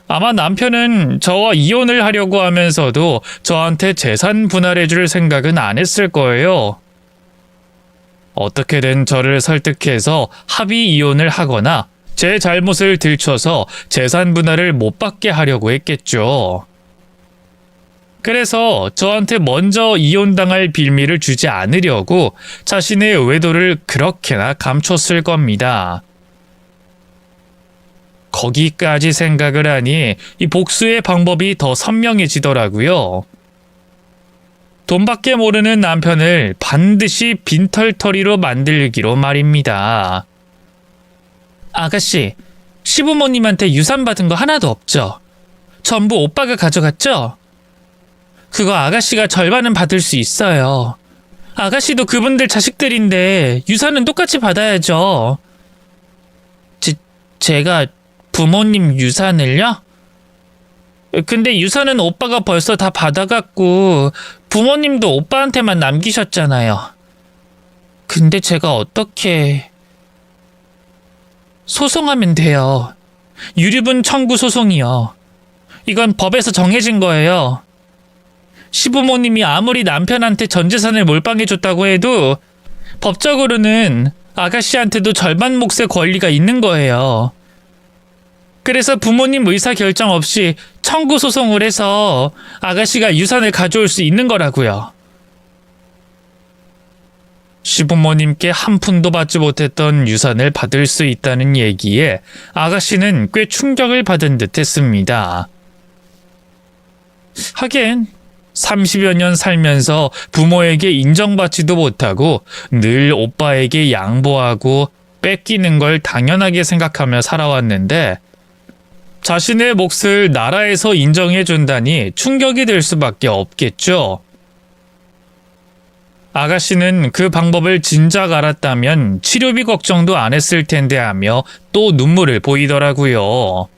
[SPEAKER 2] 아마 남편은 저와 이혼을 하려고 하면서도 저한테 재산 분할해줄 생각은 안 했을 거예요. 어떻게든 저를 설득해서 합의 이혼을 하거나 제 잘못을 들춰서 재산 분할을 못 받게 하려고 했겠죠. 그래서 저한테 먼저 이혼당할 빌미를 주지 않으려고 자신의 외도를 그렇게나 감췄을 겁니다. 거기까지 생각을 하니 이 복수의 방법이 더 선명해지더라고요. 돈밖에 모르는 남편을 반드시 빈털터리로 만들기로 말입니다. 아가씨, 시부모님한테 유산 받은 거 하나도 없죠? 전부 오빠가 가져갔죠? 그거 아가씨가 절반은 받을 수 있어요. 아가씨도 그분들 자식들인데 유산은 똑같이 받아야죠. 제가 부모님 유산을요?
[SPEAKER 1] 근데 유산은 오빠가 벌써 다 받아갔고 부모님도 오빠한테만 남기셨잖아요. 근데 제가 어떻게... 소송하면 돼요. 유류분 청구 소송이요. 이건 법에서 정해진 거예요. 시부모님이 아무리 남편한테 전 재산을 몰빵해줬다고 해도 법적으로는 아가씨한테도 절반 몫의 권리가 있는 거예요. 그래서 부모님 의사 결정 없이 청구 소송을 해서 아가씨가 유산을 가져올 수 있는 거라고요.
[SPEAKER 2] 시부모님께 한 푼도 받지 못했던 유산을 받을 수 있다는 얘기에 아가씨는 꽤 충격을 받은 듯 했습니다. 하긴 30여 년 살면서 부모에게 인정받지도 못하고 늘 오빠에게 양보하고 뺏기는 걸 당연하게 생각하며 살아왔는데 자신의 몫을 나라에서 인정해준다니 충격이 될 수밖에 없겠죠. 아가씨는 그 방법을 진작 알았다면 치료비 걱정도 안 했을 텐데 하며 또 눈물을 보이더라고요.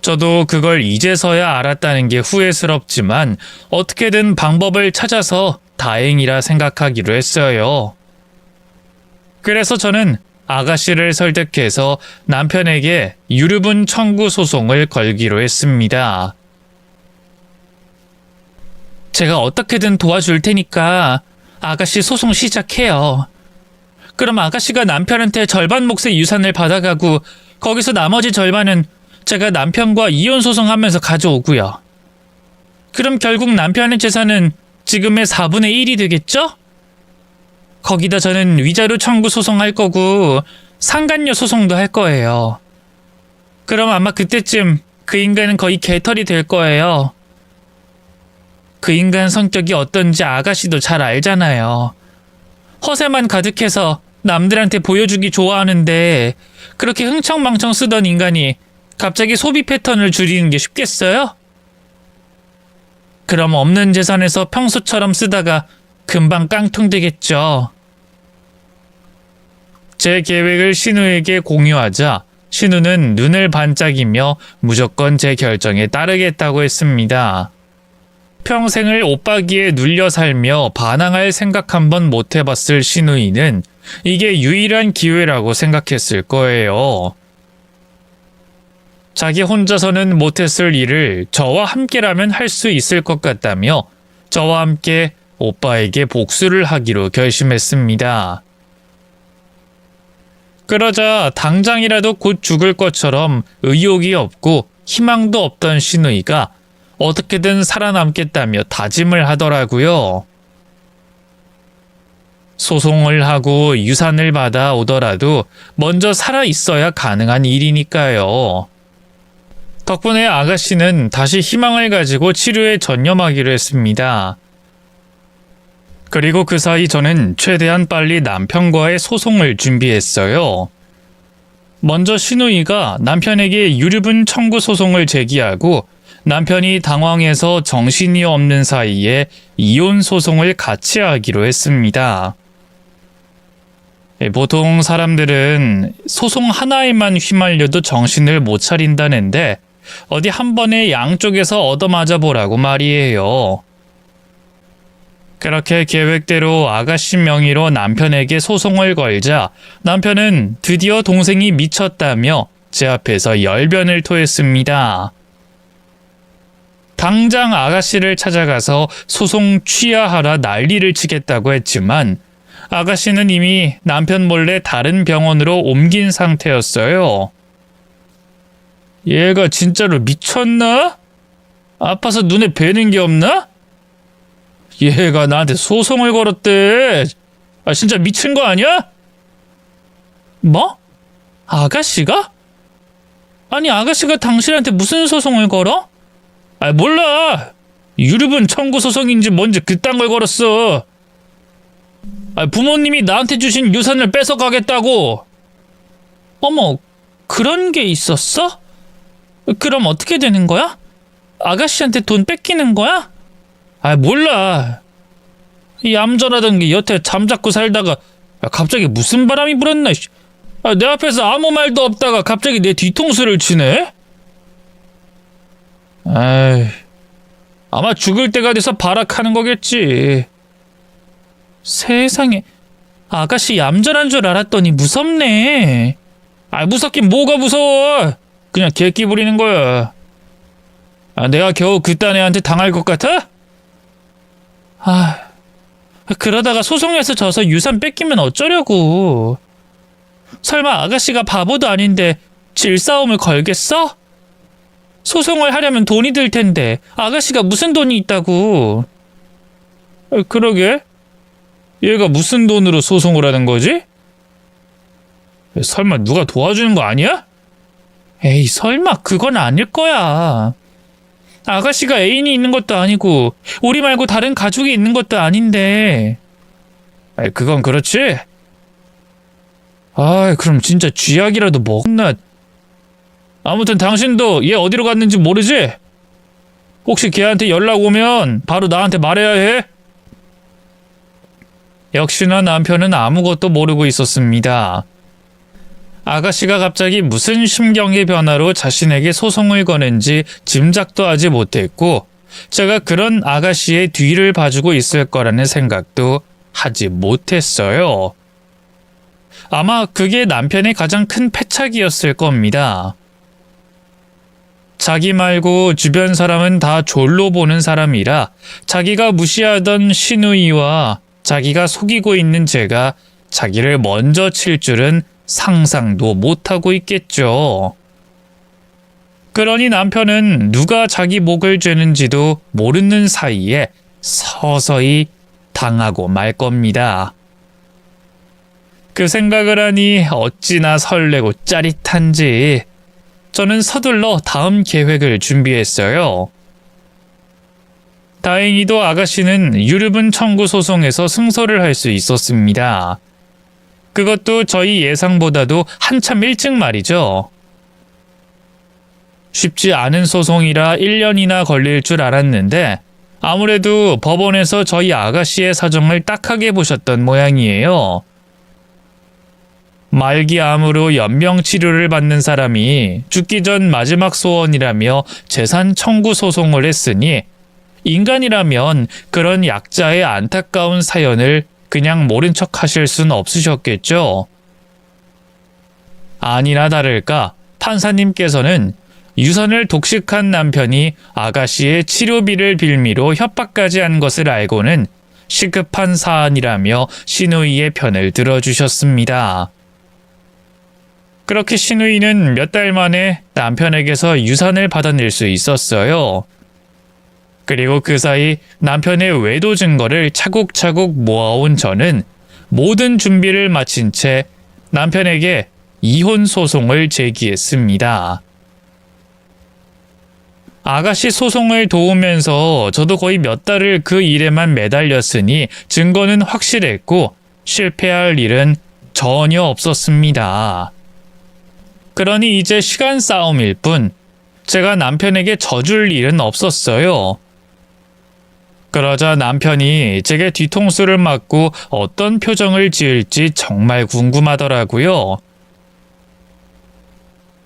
[SPEAKER 2] 저도 그걸 이제서야 알았다는 게 후회스럽지만 어떻게든 방법을 찾아서 다행이라 생각하기로 했어요. 그래서 저는 아가씨를 설득해서 남편에게 유류분 청구 소송을 걸기로 했습니다.
[SPEAKER 1] 제가 어떻게든 도와줄 테니까 아가씨 소송 시작해요. 그럼 아가씨가 남편한테 절반 몫의 유산을 받아가고 거기서 나머지 절반은 제가 남편과 이혼 소송하면서 가져오고요. 그럼 결국 남편의 재산은 지금의 4분의 1이 되겠죠? 거기다 저는 위자료 청구 소송할 거고 상간녀 소송도 할 거예요. 그럼 아마 그때쯤 그 인간은 거의 개털이 될 거예요. 그 인간 성격이 어떤지 아가씨도 잘 알잖아요. 허세만 가득해서 남들한테 보여주기 좋아하는데 그렇게 흥청망청 쓰던 인간이 갑자기 소비 패턴을 줄이는 게 쉽겠어요? 그럼 없는 재산에서 평소처럼 쓰다가 금방 깡통 되겠죠.
[SPEAKER 2] 제 계획을 신우에게 공유하자 신우는 눈을 반짝이며 무조건 제 결정에 따르겠다고 했습니다. 평생을 오빠기에 눌려 살며 반항할 생각 한번 못 해봤을 신우이는 이게 유일한 기회라고 생각했을 거예요. 자기 혼자서는 못했을 일을 저와 함께라면 할 수 있을 것 같다며 저와 함께 오빠에게 복수를 하기로 결심했습니다. 그러자 당장이라도 곧 죽을 것처럼 의욕이 없고 희망도 없던 신우이가 어떻게든 살아남겠다며 다짐을 하더라고요. 소송을 하고 유산을 받아 오더라도 먼저 살아 있어야 가능한 일이니까요. 덕분에 아가씨는 다시 희망을 가지고 치료에 전념하기로 했습니다. 그리고 그 사이 저는 최대한 빨리 남편과의 소송을 준비했어요. 먼저 신우이가 남편에게 유류분 청구 소송을 제기하고 남편이 당황해서 정신이 없는 사이에 이혼 소송을 같이 하기로 했습니다. 보통 사람들은 소송 하나에만 휘말려도 정신을 못 차린다는데 어디 한 번에 양쪽에서 얻어맞아 보라고 말이에요. 그렇게 계획대로 아가씨 명의로 남편에게 소송을 걸자 남편은 드디어 동생이 미쳤다며 제 앞에서 열변을 토했습니다. 당장 아가씨를 찾아가서 소송 취하하라 난리를 치겠다고 했지만 아가씨는 이미 남편 몰래 다른 병원으로 옮긴 상태였어요. 얘가 진짜로 미쳤나? 아파서 눈에 뵈는 게 없나? 얘가 나한테 소송을 걸었대. 아, 진짜 미친 거 아니야?
[SPEAKER 1] 뭐? 아가씨가? 아니 아가씨가 당신한테 무슨 소송을 걸어?
[SPEAKER 2] 아, 몰라. 유류분 청구 소송인지 뭔지 그딴 걸 걸었어. 아, 부모님이 나한테 주신 유산을 뺏어가겠다고.
[SPEAKER 1] 어머, 그런 게 있었어? 그럼 어떻게 되는 거야? 아가씨한테 돈 뺏기는 거야?
[SPEAKER 2] 아, 몰라. 이 얌전하던 게 여태 잠자코 살다가 갑자기 무슨 바람이 불었나. 내 앞에서 아무 말도 없다가 갑자기 내 뒤통수를 치네. 아이, 아마 죽을 때가 돼서 발악하는 거겠지.
[SPEAKER 1] 세상에, 아가씨 얌전한 줄 알았더니 무섭네.
[SPEAKER 2] 아, 무섭긴 뭐가 무서워. 그냥 객기 부리는 거야. 아, 내가 겨우 그딴 애한테 당할 것 같아?
[SPEAKER 1] 아, 그러다가 소송에서 져서 유산 뺏기면 어쩌려고. 설마 아가씨가 바보도 아닌데 질싸움을 걸겠어? 소송을 하려면 돈이 들 텐데 아가씨가 무슨 돈이 있다고.
[SPEAKER 2] 그러게. 얘가 무슨 돈으로 소송을 하는 거지? 설마 누가 도와주는 거 아니야?
[SPEAKER 1] 에이, 설마 그건 아닐 거야. 아가씨가 애인이 있는 것도 아니고 우리 말고 다른 가족이 있는 것도 아닌데.
[SPEAKER 2] 그건 그렇지. 아, 그럼 진짜 쥐약이라도 먹나? 아무튼 당신도 얘 어디로 갔는지 모르지? 혹시 걔한테 연락 오면 바로 나한테 말해야 해. 역시나 남편은 아무것도 모르고 있었습니다. 아가씨가 갑자기 무슨 심경의 변화로 자신에게 소송을 거는지 짐작도 하지 못했고, 제가 그런 아가씨의 뒤를 봐주고 있을 거라는 생각도 하지 못했어요. 아마 그게 남편의 가장 큰 패착이었을 겁니다. 자기 말고 주변 사람은 다 졸로 보는 사람이라 자기가 무시하던 시누이와 자기가 속이고 있는 제가 자기를 먼저 칠 줄은 상상도 못하고 있겠죠. 그러니 남편은 누가 자기 목을 죄는지도 모르는 사이에 서서히 당하고 말 겁니다. 그 생각을 하니 어찌나 설레고 짜릿한지 저는 서둘러 다음 계획을 준비했어요. 다행히도 아가씨는 유류분 청구 소송에서 승소를 할 수 있었습니다. 그것도 저희 예상보다도 한참 일찍 말이죠. 쉽지 않은 소송이라 1년이나 걸릴 줄 알았는데 아무래도 법원에서 저희 아가씨의 사정을 딱하게 보셨던 모양이에요. 말기암으로 연명 치료를 받는 사람이 죽기 전 마지막 소원이라며 재산 청구 소송을 했으니 인간이라면 그런 약자의 안타까운 사연을 그냥 모른 척 하실 순 없으셨겠죠. 아니나 다를까 판사님께서는 유선을 독식한 남편이 아가씨의 치료비를 빌미로 협박까지 한 것을 알고는 시급한 사안이라며 시누이의 편을 들어주셨습니다. 그렇게 시누이는 몇 달 만에 남편에게서 유산을 받아낼 수 있었어요. 그리고 그 사이 남편의 외도 증거를 차곡차곡 모아온 저는 모든 준비를 마친 채 남편에게 이혼 소송을 제기했습니다. 아가씨 소송을 도우면서 저도 거의 몇 달을 그 일에만 매달렸으니 증거는 확실했고 실패할 일은 전혀 없었습니다. 그러니 이제 시간 싸움일 뿐 제가 남편에게 져줄 일은 없었어요. 그러자 남편이 제게 뒤통수를 맞고 어떤 표정을 지을지 정말 궁금하더라고요.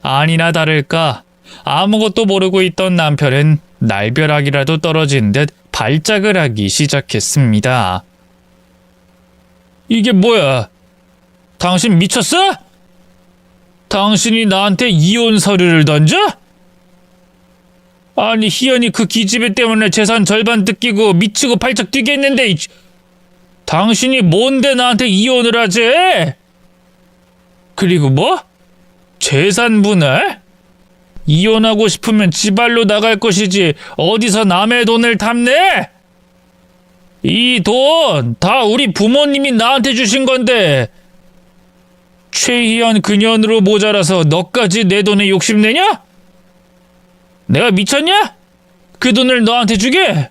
[SPEAKER 2] 아니나 다를까 아무것도 모르고 있던 남편은 날벼락이라도 떨어진 듯 발작을 하기 시작했습니다. 이게 뭐야? 당신 미쳤어? 당신이 나한테 이혼 서류를 던져? 아니 희연이 그 기집애 때문에 재산 절반 뜯기고 미치고 발작 뛰겠는데 당신이 뭔데 나한테 이혼을 하지? 그리고 뭐? 재산 분할? 이혼하고 싶으면 지발로 나갈 것이지 어디서 남의 돈을 탐내? 이 돈 다 우리 부모님이 나한테 주신 건데 최희연 그년으로 모자라서 너까지 내 돈에 욕심내냐? 내가 미쳤냐? 그 돈을 너한테 주게?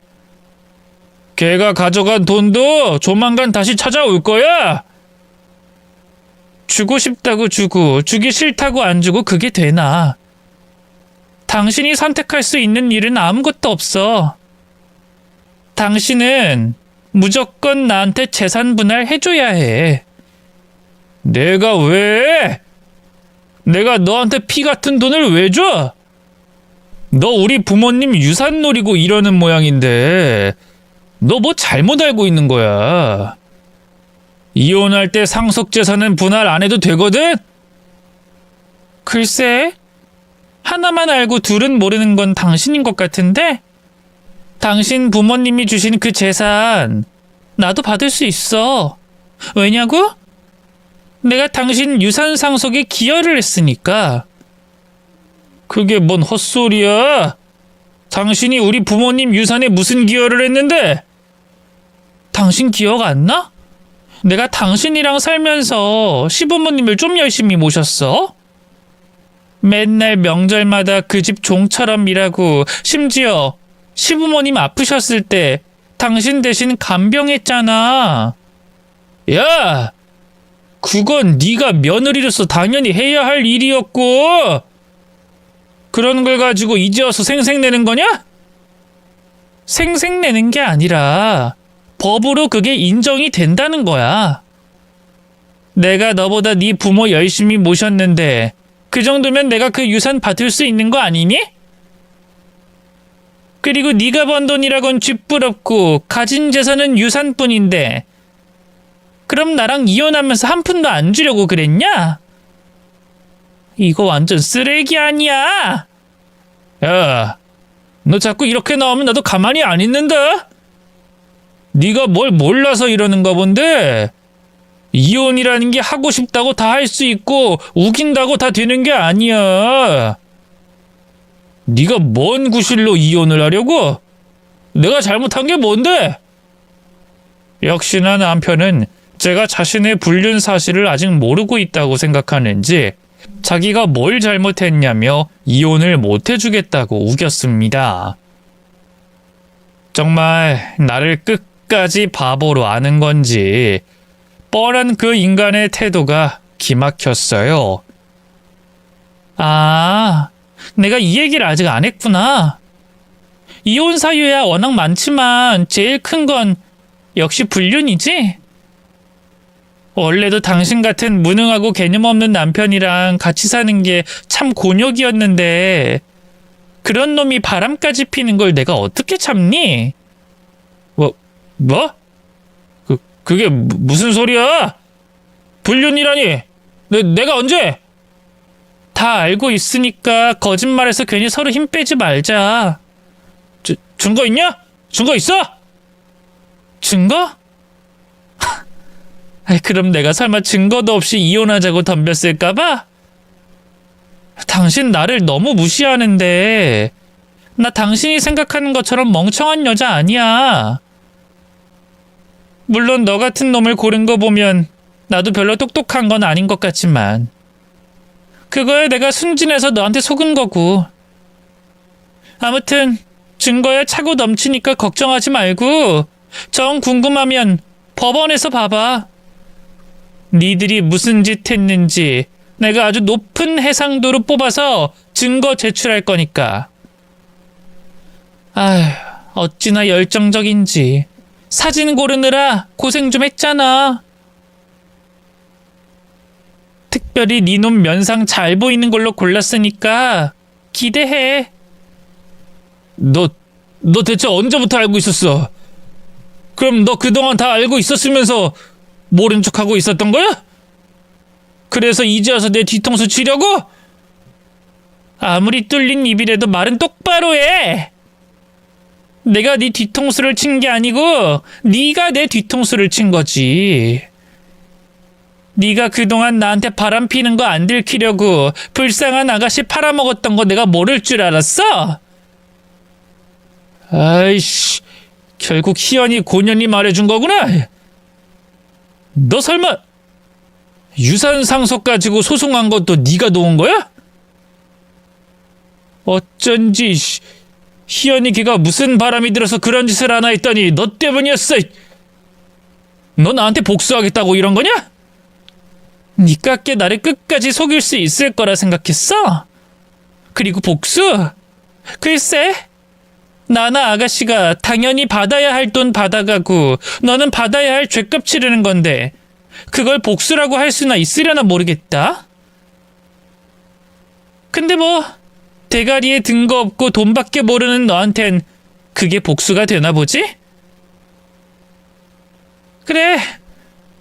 [SPEAKER 2] 걔가 가져간 돈도 조만간 다시 찾아올 거야. 주고 싶다고 주고 주기 싫다고 안 주고 그게 되나? 당신이 선택할 수 있는 일은 아무것도 없어. 당신은 무조건 나한테 재산 분할 해줘야 해. 내가 왜? 내가 너한테 피 같은 돈을 왜 줘? 너 우리 부모님 유산 노리고 이러는 모양인데 너 뭐 잘못 알고 있는 거야. 이혼할 때 상속재산은 분할 안 해도 되거든?
[SPEAKER 1] 글쎄, 하나만 알고 둘은 모르는 건 당신인 것 같은데? 당신 부모님이 주신 그 재산, 나도 받을 수 있어. 왜냐고? 내가 당신 유산 상속에 기여를 했으니까.
[SPEAKER 2] 그게 뭔 헛소리야? 당신이 우리 부모님 유산에 무슨 기여를 했는데?
[SPEAKER 1] 당신 기억 안 나? 내가 당신이랑 살면서 시부모님을 좀 열심히 모셨어. 맨날 명절마다 그 집 종처럼 일하고, 심지어 시부모님 아프셨을 때 당신 대신 간병했잖아.
[SPEAKER 2] 야! 그건 네가 며느리로서 당연히 해야 할 일이었고 그런 걸 가지고 이제 와서 생색내는 거냐?
[SPEAKER 1] 생색내는 게 아니라 법으로 그게 인정이 된다는 거야. 내가 너보다 네 부모 열심히 모셨는데 그 정도면 내가 그 유산 받을 수 있는 거 아니니? 그리고 네가 번 돈이라곤 쥐뿔없고 가진 재산은 유산뿐인데 그럼 나랑 이혼하면서 한 푼도 안 주려고 그랬냐? 이거 완전 쓰레기 아니야?
[SPEAKER 2] 야, 너 자꾸 이렇게 나오면 나도 가만히 안 있는다. 네가 뭘 몰라서 이러는가 본데 이혼이라는 게 하고 싶다고 다 할 수 있고 우긴다고 다 되는 게 아니야. 네가 뭔 구실로 이혼을 하려고? 내가 잘못한 게 뭔데? 역시나 남편은 제가 자신의 불륜 사실을 아직 모르고 있다고 생각하는지 자기가 뭘 잘못했냐며 이혼을 못 해주겠다고 우겼습니다. 정말 나를 끝까지 바보로 아는 건지 뻔한 그 인간의 태도가 기막혔어요.
[SPEAKER 1] 아, 내가 이 얘기를 아직 안 했구나. 이혼 사유야 워낙 많지만 제일 큰 건 역시 불륜이지? 원래도 당신 같은 무능하고 개념 없는 남편이랑 같이 사는 게 참 곤욕이었는데 그런 놈이 바람까지 피는 걸 내가 어떻게 참니?
[SPEAKER 2] 뭐? 그게 무슨 소리야? 불륜이라니? 내가 언제?
[SPEAKER 1] 다 알고 있으니까 거짓말해서 괜히 서로 힘 빼지 말자.
[SPEAKER 2] 증거 있냐? 증거 있어?
[SPEAKER 1] 증거? 아이, 그럼 내가 설마 증거도 없이 이혼하자고 덤볐을까봐? 당신 나를 너무 무시하는데 나 당신이 생각하는 것처럼 멍청한 여자 아니야. 물론 너 같은 놈을 고른 거 보면 나도 별로 똑똑한 건 아닌 것 같지만 그거에 내가 순진해서 너한테 속은 거고. 아무튼 증거야 차고 넘치니까 걱정하지 말고 정 궁금하면 법원에서 봐봐. 니들이 무슨 짓 했는지 내가 아주 높은 해상도로 뽑아서 증거 제출할 거니까. 아휴, 어찌나 열정적인지. 사진 고르느라 고생 좀 했잖아. 특별히 네 놈 면상 잘 보이는 걸로 골랐으니까 기대해.
[SPEAKER 2] 너 대체 언제부터 알고 있었어? 그럼 너 그동안 다 알고 있었으면서 모른 척하고 있었던 거야? 그래서 이제 와서 내 뒤통수 치려고?
[SPEAKER 1] 아무리 뚫린 입이라도 말은 똑바로 해. 내가 네 뒤통수를 친 게 아니고 네가 내 뒤통수를 친 거지. 네가 그동안 나한테 바람 피는 거 안 들키려고 불쌍한 아가씨 팔아먹었던 거 내가 모를 줄 알았어?
[SPEAKER 2] 아이씨, 결국 희연이 고년이 말해준 거구나. 너 설마 유산 상속 가지고 소송한 것도 네가 놓은 거야? 어쩐지 희연이 걔가 무슨 바람이 들어서 그런 짓을 하나 했더니 너 때문이었어. 너 나한테 복수하겠다고 이런 거냐?
[SPEAKER 1] 니깎게 나를 끝까지 속일 수 있을 거라 생각했어? 그리고 복수? 글쎄, 나나 아가씨가 당연히 받아야 할 돈 받아가고 너는 받아야 할 죗값 치르는 건데 그걸 복수라고 할 수나 있으려나 모르겠다. 근데 뭐 대가리에 든 거 없고 돈밖에 모르는 너한텐 그게 복수가 되나 보지? 그래,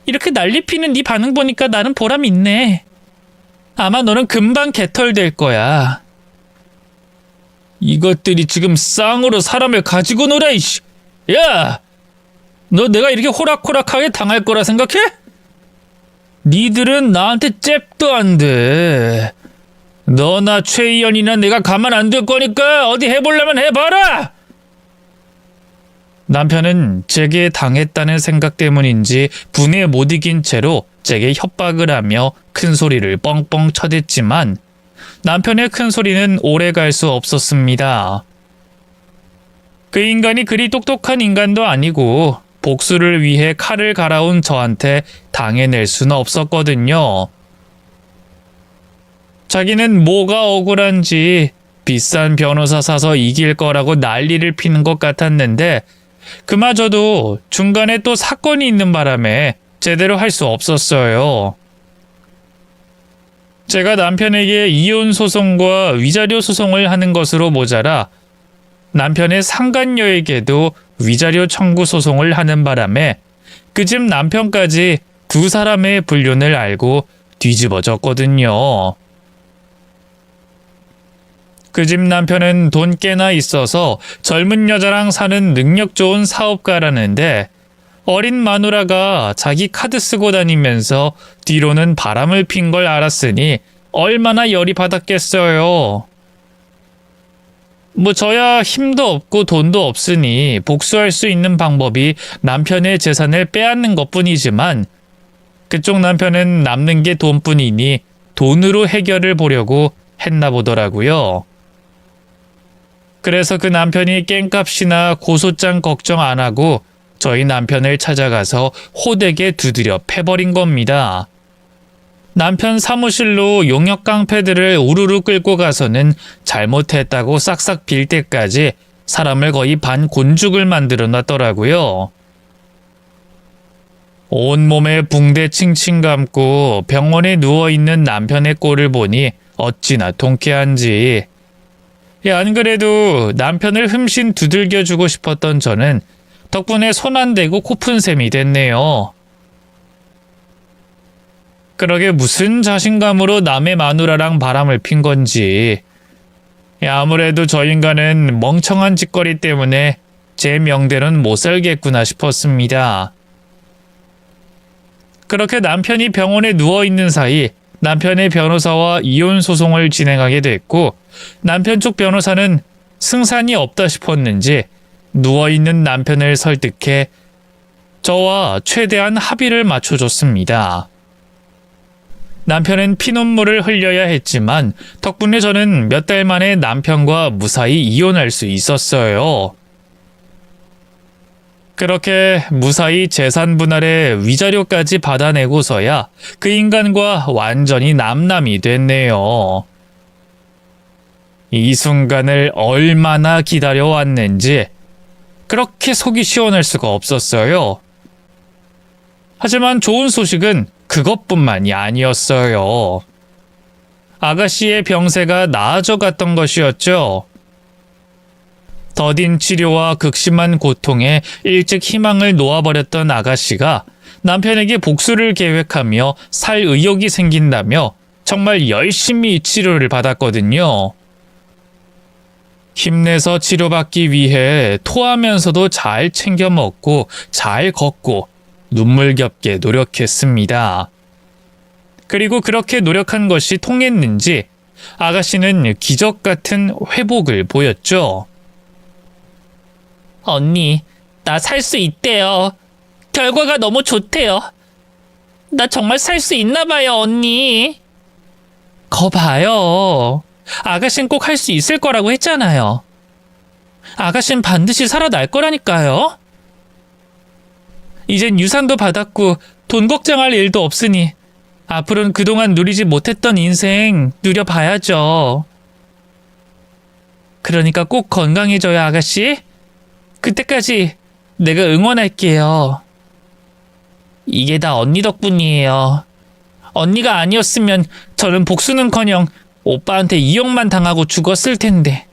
[SPEAKER 1] 이렇게 난리 피는 네 반응 보니까 나는 보람 있네. 아마 너는 금방 개털될 거야. 이것들이 지금 쌍으로 사람을 가지고 놀아, 이씨. 야! 너 내가 이렇게 호락호락하게 당할 거라 생각해? 니들은 나한테 잽도 안 돼. 너나 최희연이나 내가 가만 안 둘 거니까 어디 해보려면 해봐라! 남편은 제게 당했다는 생각 때문인지 분에 못 이긴 채로 제게 협박을 하며 큰 소리를 뻥뻥 쳐댔지만 남편의 큰 소리는 오래 갈 수 없었습니다. 그 인간이 그리 똑똑한 인간도 아니고 복수를 위해 칼을 갈아온 저한테 당해낼 수는 없었거든요. 자기는 뭐가 억울한지 비싼 변호사 사서 이길 거라고 난리를 피는 것 같았는데 그마저도 중간에 또 사건이 있는 바람에 제대로 할 수 없었어요. 제가 남편에게 이혼 소송과 위자료 소송을 하는 것으로 모자라 남편의 상간녀에게도 위자료 청구 소송을 하는 바람에 그 집 남편까지 두 사람의 불륜을 알고 뒤집어졌거든요. 그 집 남편은 돈 꽤나 있어서 젊은 여자랑 사는 능력 좋은 사업가라는데 어린 마누라가 자기 카드 쓰고 다니면서 뒤로는 바람을 핀 걸 알았으니 얼마나 열이 받았겠어요. 뭐 저야 힘도 없고 돈도 없으니 복수할 수 있는 방법이 남편의 재산을 빼앗는 것뿐이지만 그쪽 남편은 남는 게 돈뿐이니 돈으로 해결을 보려고 했나 보더라고요. 그래서 그 남편이 깽값이나 고소장 걱정 안 하고 저희 남편을 찾아가서 호되게 두드려 패버린 겁니다. 남편 사무실로 용역 깡패들을 우르르 끌고 가서는 잘못했다고 싹싹 빌 때까지 사람을 거의 반 곤죽을 만들어 놨더라고요. 온몸에 붕대 칭칭 감고 병원에 누워있는 남편의 꼴을 보니 어찌나 통쾌한지. 안 그래도 남편을 흠씬 두들겨주고 싶었던 저는 덕분에 손 안 대고 코푼 셈이 됐네요. 그러게 무슨 자신감으로 남의 마누라랑 바람을 핀 건지. 아무래도 저 인간은 멍청한 짓거리 때문에 제 명대로는 못 살겠구나 싶었습니다. 그렇게 남편이 병원에 누워있는 사이 남편의 변호사와 이혼 소송을 진행하게 됐고 남편 쪽 변호사는 승산이 없다 싶었는지 누워있는 남편을 설득해 저와 최대한 합의를 맞춰줬습니다. 남편은 피눈물을 흘려야 했지만 덕분에 저는 몇 달 만에 남편과 무사히 이혼할 수 있었어요. 그렇게 무사히 재산 분할에 위자료까지 받아내고서야 그 인간과 완전히 남남이 됐네요. 이 순간을 얼마나 기다려왔는지 그렇게 속이 시원할 수가 없었어요. 하지만 좋은 소식은 그것뿐만이 아니었어요. 아가씨의 병세가 나아져 갔던 것이었죠. 더딘 치료와 극심한 고통에 일찍 희망을 놓아버렸던 아가씨가 남편에게 복수를 계획하며 살 의욕이 생긴다며 정말 열심히 치료를 받았거든요. 힘내서 치료받기 위해 토하면서도 잘 챙겨 먹고 잘 걷고 눈물겹게 노력했습니다. 그리고 그렇게 노력한 것이 통했는지 아가씨는 기적 같은 회복을 보였죠. 언니, 나 살 수 있대요. 결과가 너무 좋대요. 나 정말 살 수 있나 봐요, 언니. 거 봐요. 아가씨는 꼭 할 수 있을 거라고 했잖아요. 아가씨는 반드시 살아날 거라니까요. 이젠 유산도 받았고 돈 걱정할 일도 없으니 앞으로는 그동안 누리지 못했던 인생 누려봐야죠. 그러니까 꼭 건강해져요, 아가씨. 그때까지 내가 응원할게요. 이게 다 언니 덕분이에요. 언니가 아니었으면 저는 복수는커녕 오빠한테 이용만 당하고 죽었을 텐데.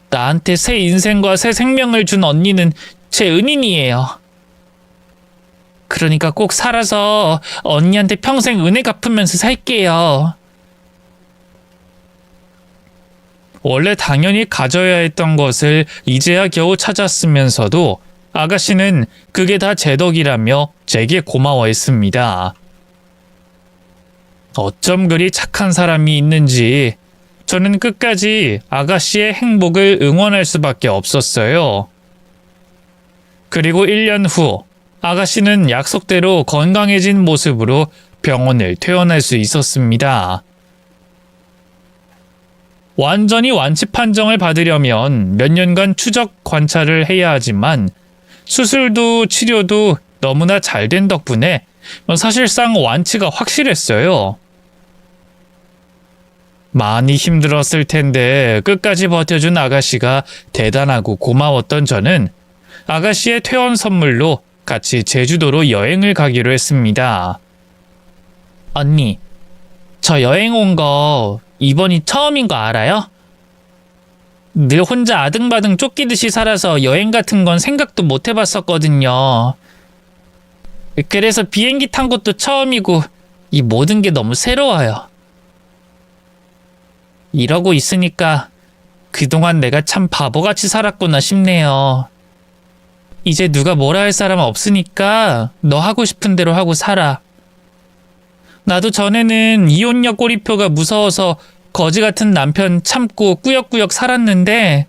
[SPEAKER 1] 나한테 새 인생과 새 생명을 준 언니는 제 은인이에요. 그러니까 꼭 살아서 언니한테 평생 은혜 갚으면서 살게요.
[SPEAKER 2] 원래 당연히 가져야 했던 것을 이제야 겨우 찾았으면서도 아가씨는 그게 다 제 덕이라며 제게 고마워했습니다. 어쩜 그리 착한 사람이 있는지 저는 끝까지 아가씨의 행복을 응원할 수밖에 없었어요. 그리고 1년 후 아가씨는 약속대로 건강해진 모습으로 병원을 퇴원할 수 있었습니다. 완전히 완치 판정을 받으려면 몇 년간 추적 관찰을 해야 하지만 수술도 치료도 너무나 잘 된 덕분에 사실상 완치가 확실했어요. 많이 힘들었을 텐데 끝까지 버텨준 아가씨가 대단하고 고마웠던 저는 아가씨의 퇴원 선물로 같이 제주도로 여행을 가기로 했습니다.
[SPEAKER 1] 언니, 저 여행 온 거 이번이 처음인 거 알아요? 늘 혼자 아등바등 쫓기듯이 살아서 여행 같은 건 생각도 못 해봤었거든요. 그래서 비행기 탄 것도 처음이고 이 모든 게 너무 새로워요. 이러고 있으니까 그동안 내가 참 바보같이 살았구나 싶네요. 이제 누가 뭐라 할 사람 없으니까 너 하고 싶은 대로 하고 살아. 나도 전에는 이혼녀 꼬리표가 무서워서 거지 같은 남편 참고 꾸역꾸역 살았는데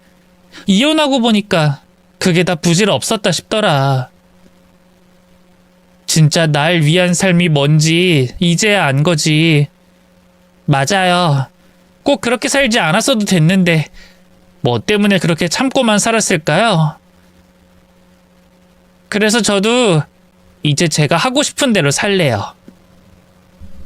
[SPEAKER 1] 이혼하고 보니까 그게 다 부질 없었다 싶더라. 진짜 날 위한 삶이 뭔지 이제야 안 거지. 맞아요. 꼭 그렇게 살지 않았어도 됐는데 뭐 때문에 그렇게 참고만 살았을까요? 그래서 저도 이제 제가 하고 싶은 대로 살래요.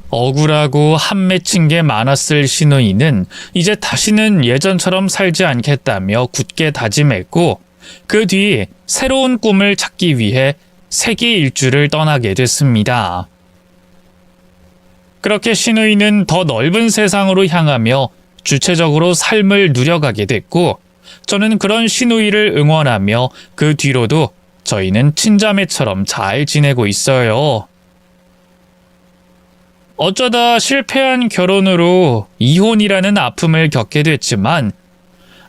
[SPEAKER 2] 억울하고 한맺힌 게 많았을 신우이는 이제 다시는 예전처럼 살지 않겠다며 굳게 다짐했고 그 뒤 새로운 꿈을 찾기 위해 세계 일주를 떠나게 됐습니다. 그렇게 신우이는 더 넓은 세상으로 향하며 주체적으로 삶을 누려가게 됐고 저는 그런 신우이를 응원하며 그 뒤로도 저희는 친자매처럼 잘 지내고 있어요. 어쩌다 실패한 결혼으로 이혼이라는 아픔을 겪게 됐지만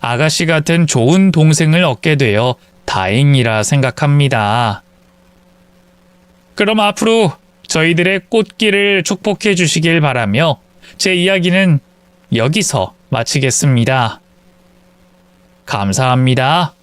[SPEAKER 2] 아가씨 같은 좋은 동생을 얻게 되어 다행이라 생각합니다. 그럼 앞으로 저희들의 꽃길을 축복해 주시길 바라며 제 이야기는 여기서 마치겠습니다. 감사합니다.